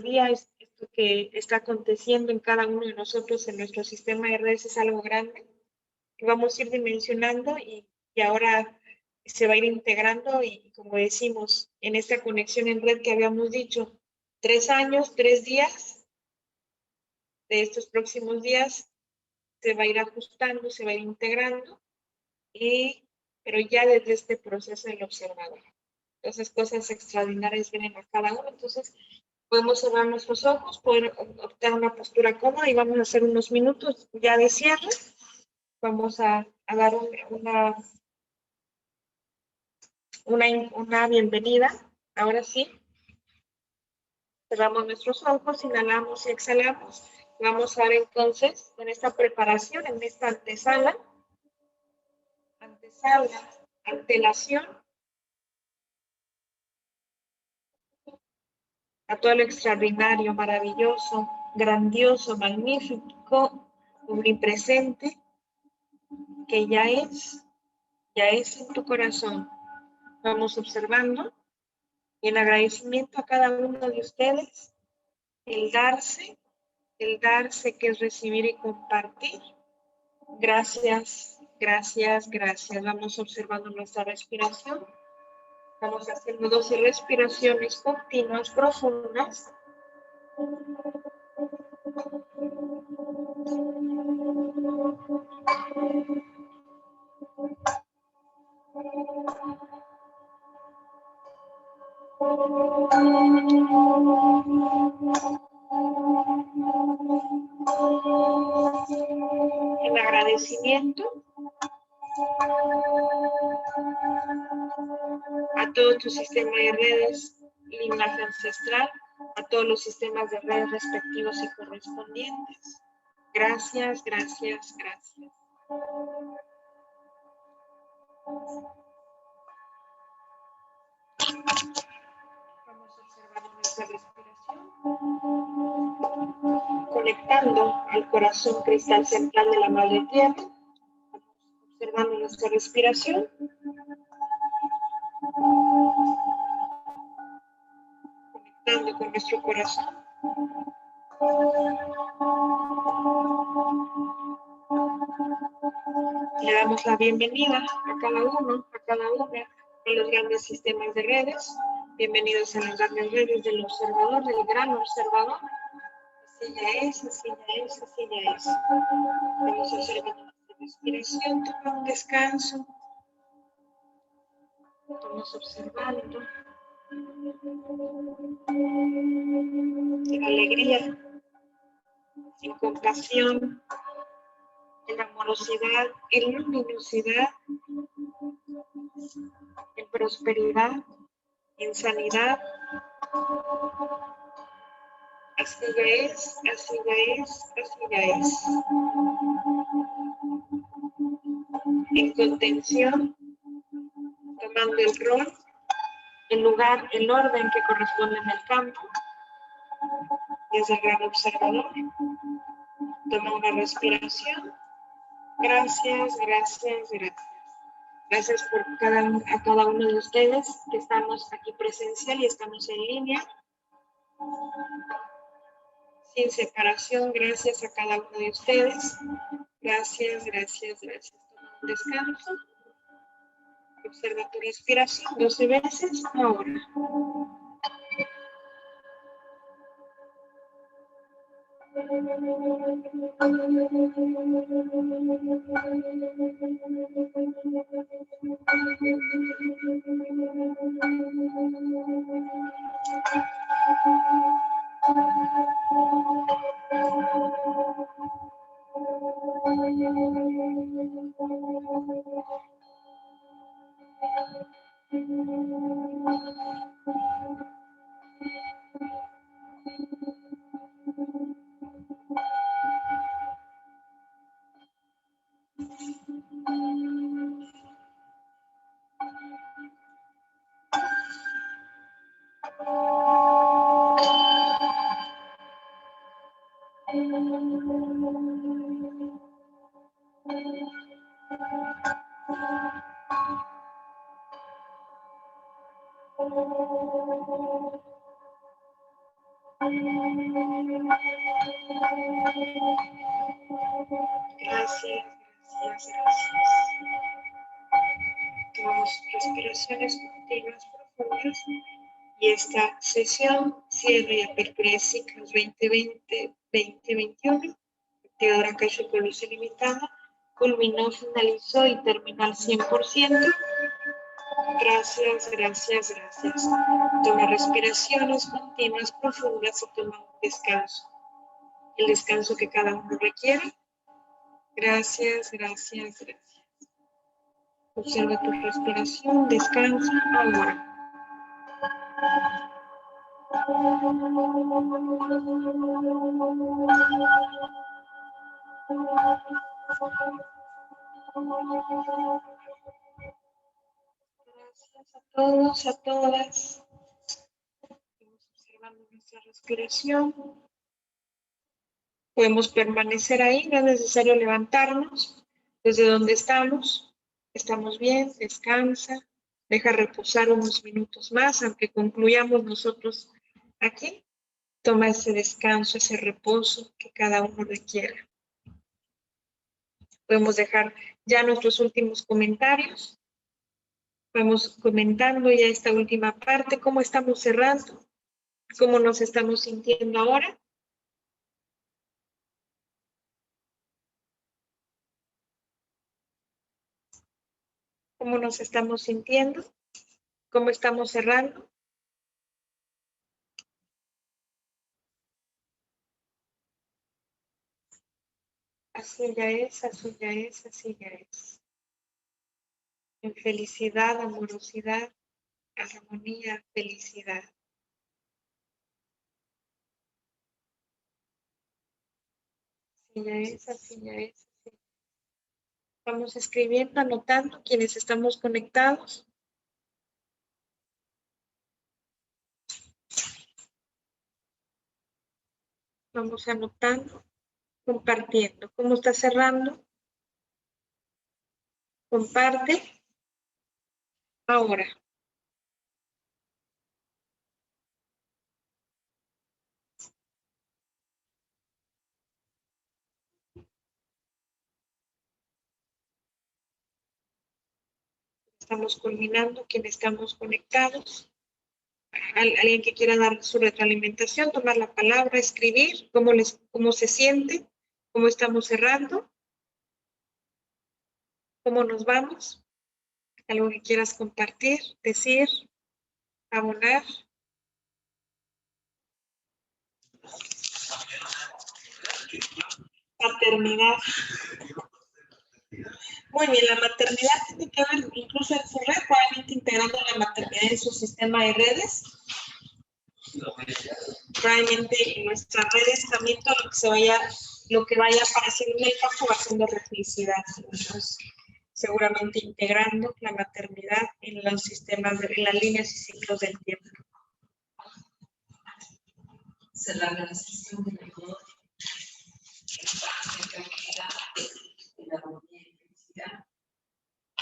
día, esto que está aconteciendo en cada uno de nosotros en nuestro sistema de redes es algo grande, que vamos a ir dimensionando y ahora se va a ir integrando y como decimos, en esta conexión en red que habíamos dicho, 3 años, 3 días, de estos próximos días, se va a ir ajustando, se va a ir integrando, pero ya desde este proceso del observador. Entonces, cosas extraordinarias vienen a cada uno. Entonces, podemos cerrar nuestros ojos, poder optar una postura cómoda y vamos a hacer unos minutos ya de cierre. Vamos a dar una bienvenida. Ahora sí. Cerramos nuestros ojos, inhalamos y exhalamos. Vamos a ver entonces en esta preparación, en esta antelación, a todo lo extraordinario, maravilloso, grandioso, magnífico, omnipresente, que ya es en tu corazón. Vamos observando y en agradecimiento a cada uno de ustedes, el darse que es recibir y compartir. Gracias, gracias, gracias. Vamos observando nuestra respiración. Vamos haciendo 12 respiraciones continuas, profundas. En agradecimiento a todo tu sistema de redes, linaje ancestral, a todos los sistemas de redes respectivos y correspondientes. Gracias, gracias, gracias. Vamos observando nuestra respiración, conectando al corazón cristal central de la Madre Tierra. Vamos observando nuestra respiración. Conectando con nuestro corazón. Le damos la bienvenida a cada uno, a cada una de los grandes sistemas de redes. Bienvenidos a las grandes redes del observador, del gran observador. Así ya es, así ya es, así ya es. Vamos observando nuestra respiración, toma un descanso. Vamos observando. en alegría, en compasión, en amorosidad, en luminosidad, en prosperidad, en sanidad. Así ya es, así ya es, así ya es. En contención, tomando el rol, el lugar, el orden que corresponde en el campo. Desde el gran observador, toma una respiración. Gracias, gracias, gracias. Gracias por a cada uno de ustedes que estamos aquí presencial y estamos en línea. Sin separación, gracias a cada uno de ustedes. Gracias, gracias, gracias. Toma un descanso. Observa tu respiración 12 veces ahora. Gracias, gracias, gracias. Tomamos respiraciones continuas profundas y esta sesión cierra y apertura de ciclos 2020-2021. Activadora Akashica Luz Ilimitada culminó, finalizó y terminó al 100%. Gracias, gracias, gracias. Toma respiraciones continuas profundas y toma un descanso. El descanso que cada uno requiere. Gracias, gracias, gracias. Observa tu respiración, descansa ahora. Gracias a todos, a todas. Estamos observando nuestra respiración. Podemos permanecer ahí, no es necesario levantarnos desde donde estamos. Estamos bien, descansa, deja reposar unos minutos más, aunque concluyamos nosotros aquí. Toma ese descanso, ese reposo que cada uno requiera. Podemos dejar ya nuestros últimos comentarios. Vamos comentando ya esta última parte, cómo estamos cerrando, cómo nos estamos sintiendo ahora. ¿Cómo nos estamos sintiendo? ¿Cómo estamos cerrando? Así ya es, así ya es, así ya es. En felicidad, amorosidad, armonía, felicidad. Así ya es, así ya es. Así. Vamos escribiendo, anotando quienes estamos conectados. Vamos anotando, compartiendo. ¿Cómo está cerrando? Comparte. Ahora. Estamos culminando, quienes estamos conectados. Alguien que quiera dar su retroalimentación, tomar la palabra, escribir, cómo se siente, cómo estamos cerrando, cómo nos vamos, algo que quieras compartir, decir. Abonar. Paternidad. Muy bien, la maternidad tiene que ver incluso en su red, probablemente integrando la maternidad en su sistema de redes. Probablemente en nuestras redes también todo lo que vaya apareciendo en el campo va siendo replicidad. Entonces, seguramente integrando la maternidad en los sistemas, en las líneas y ciclos del tiempo. La realización del amor, de tranquilidad, de la armonía y felicidad,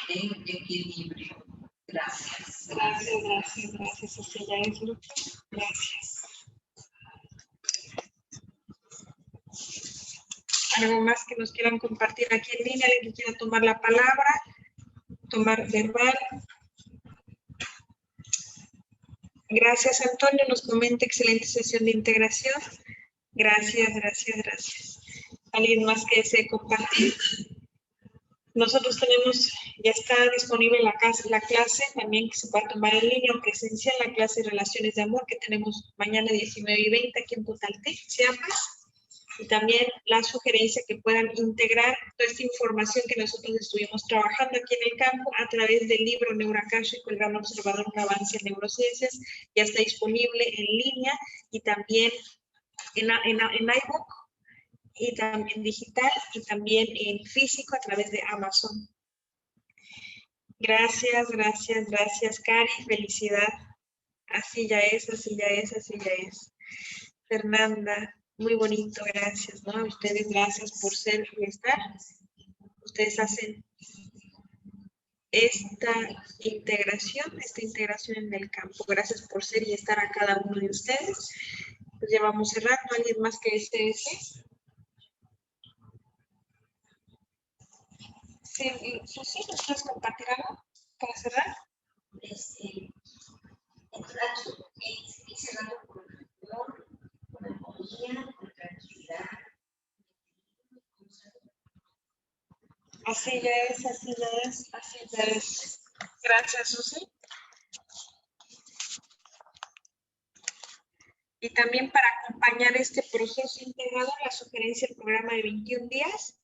en equilibrio. Gracias. Gracias. Así ya es, Lucha. Gracias. ¿Algo más que nos quieran compartir aquí en línea? ¿Alguien que quiera tomar la palabra? Tomar verbal. Gracias, Antonio. Nos comenta excelente sesión de integración. Gracias. ¿Alguien más que desee compartir? Nosotros tenemos, ya está disponible la clase también que se puede tomar en línea o presencial, la clase de Relaciones de Amor que tenemos mañana 19:20 aquí en Potaltec, Chiapas. Y también la sugerencia que puedan integrar toda esta información que nosotros estuvimos trabajando aquí en el campo a través del libro Neuroakáshico, el Gran Observador, un avance en neurociencias, ya está disponible en línea y también en iBook, y también digital y también en físico a través de Amazon. Gracias, Cari, felicidad. Así ya es. Fernanda, muy bonito, gracias, ¿no? Ustedes, gracias por ser y estar. Ustedes hacen esta integración en el campo. Gracias por ser y estar a cada uno de ustedes. Pues ya vamos cerrando. ¿Alguien más que desee? Sí, Susi, ¿nos puedes compartir algo para cerrar? Cerrando con amor, con armonía, con tranquilidad. Así ya es. Gracias, Susi. Y también para acompañar este proceso integrador, la sugerencia del programa de 21 días,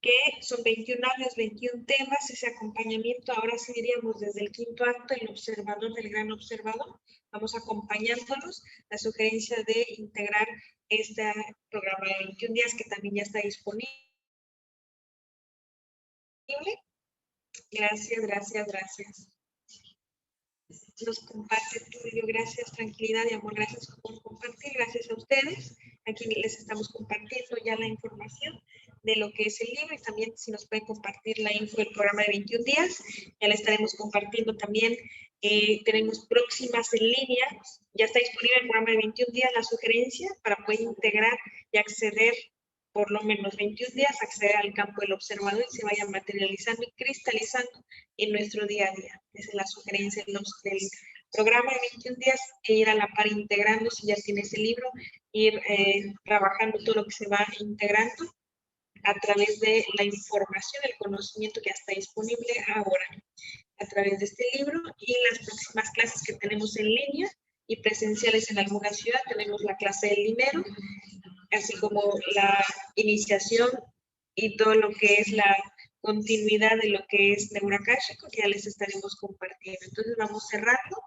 que son 21 años, 21 temas, ese acompañamiento, ahora sí diríamos desde el quinto acto, el observador del gran observador, vamos acompañándonos, la sugerencia de integrar este programa de 21 días que también ya está disponible. Gracias. Nos comparte Tulio, gracias, tranquilidad y amor, gracias por compartir, gracias a ustedes. Aquí les estamos compartiendo ya la información de lo que es el libro y también si nos pueden compartir la info del programa de 21 días, ya la estaremos compartiendo también. Tenemos próximas en línea, ya está disponible el programa de 21 días, la sugerencia para poder integrar y acceder por lo menos 21 días, acceder al campo del observador y se vaya materializando y cristalizando en nuestro día a día. Esa es la sugerencia del programa de 21 días, e ir a la par integrando, si ya tienes el libro, ir trabajando todo lo que se va integrando a través de la información, el conocimiento que ya está disponible ahora, a través de este libro y las próximas clases que tenemos en línea y presenciales en alguna ciudad. Tenemos la clase del dinero, así como la iniciación y todo lo que es la continuidad de lo que es Neuroakáshico, que ya les estaremos compartiendo. Entonces vamos cerrando.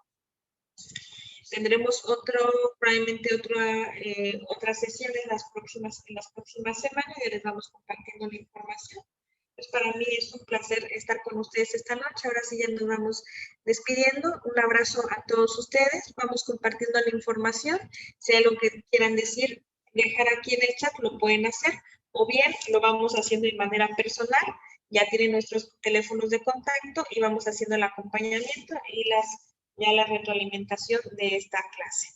Tendremos probablemente otras sesiones en las próximas semanas y les vamos compartiendo la información. Pues para mí es un placer estar con ustedes esta noche. Ahora sí ya nos vamos despidiendo. Un abrazo a todos ustedes. Vamos compartiendo la información. Si hay algo que quieran decir, dejar aquí en el chat, lo pueden hacer. O bien lo vamos haciendo de manera personal. Ya tienen nuestros teléfonos de contacto y vamos haciendo el acompañamiento y la retroalimentación de esta clase.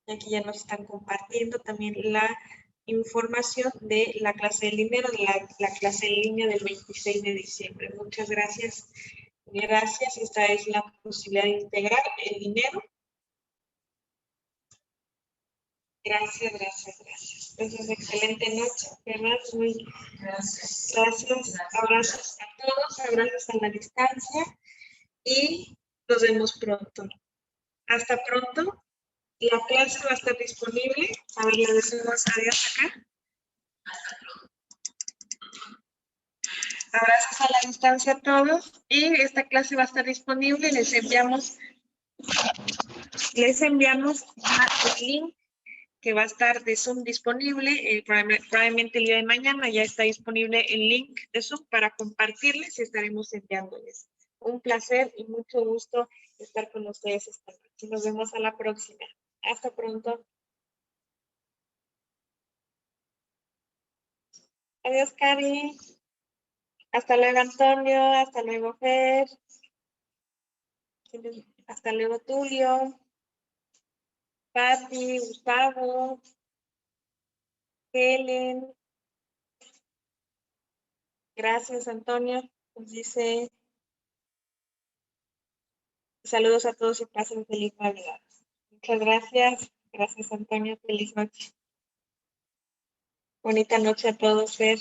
Y aquí ya nos están compartiendo también la información de la clase del dinero, de la clase en línea del 26 de diciembre. Muchas gracias. Gracias. Esta es la posibilidad de integrar el dinero. Gracias. Entonces, excelente noche, ¿verdad? Gracias. Abrazos a todos, abrazos a la distancia. Y Nos vemos pronto. Hasta pronto. La clase va a estar disponible. A ver, le decimos adiós acá. Abrazos a la distancia a todos. Y esta clase va a estar disponible. Les enviamos el link que va a estar de Zoom disponible. Probablemente el día de mañana ya está disponible el link de Zoom para compartirles y estaremos enviándoles. Un placer y mucho gusto estar con ustedes esta noche. Nos vemos a la próxima. Hasta pronto. Adiós, Cari. Hasta luego, Antonio. Hasta luego, Fer. Hasta luego, Tulio. Pati, Gustavo. Helen. Gracias, Antonio. Nos dice saludos a todos y pasen feliz Navidad. Muchas gracias. Gracias, Antonio. Feliz noche. Bonita noche a todos, Fer.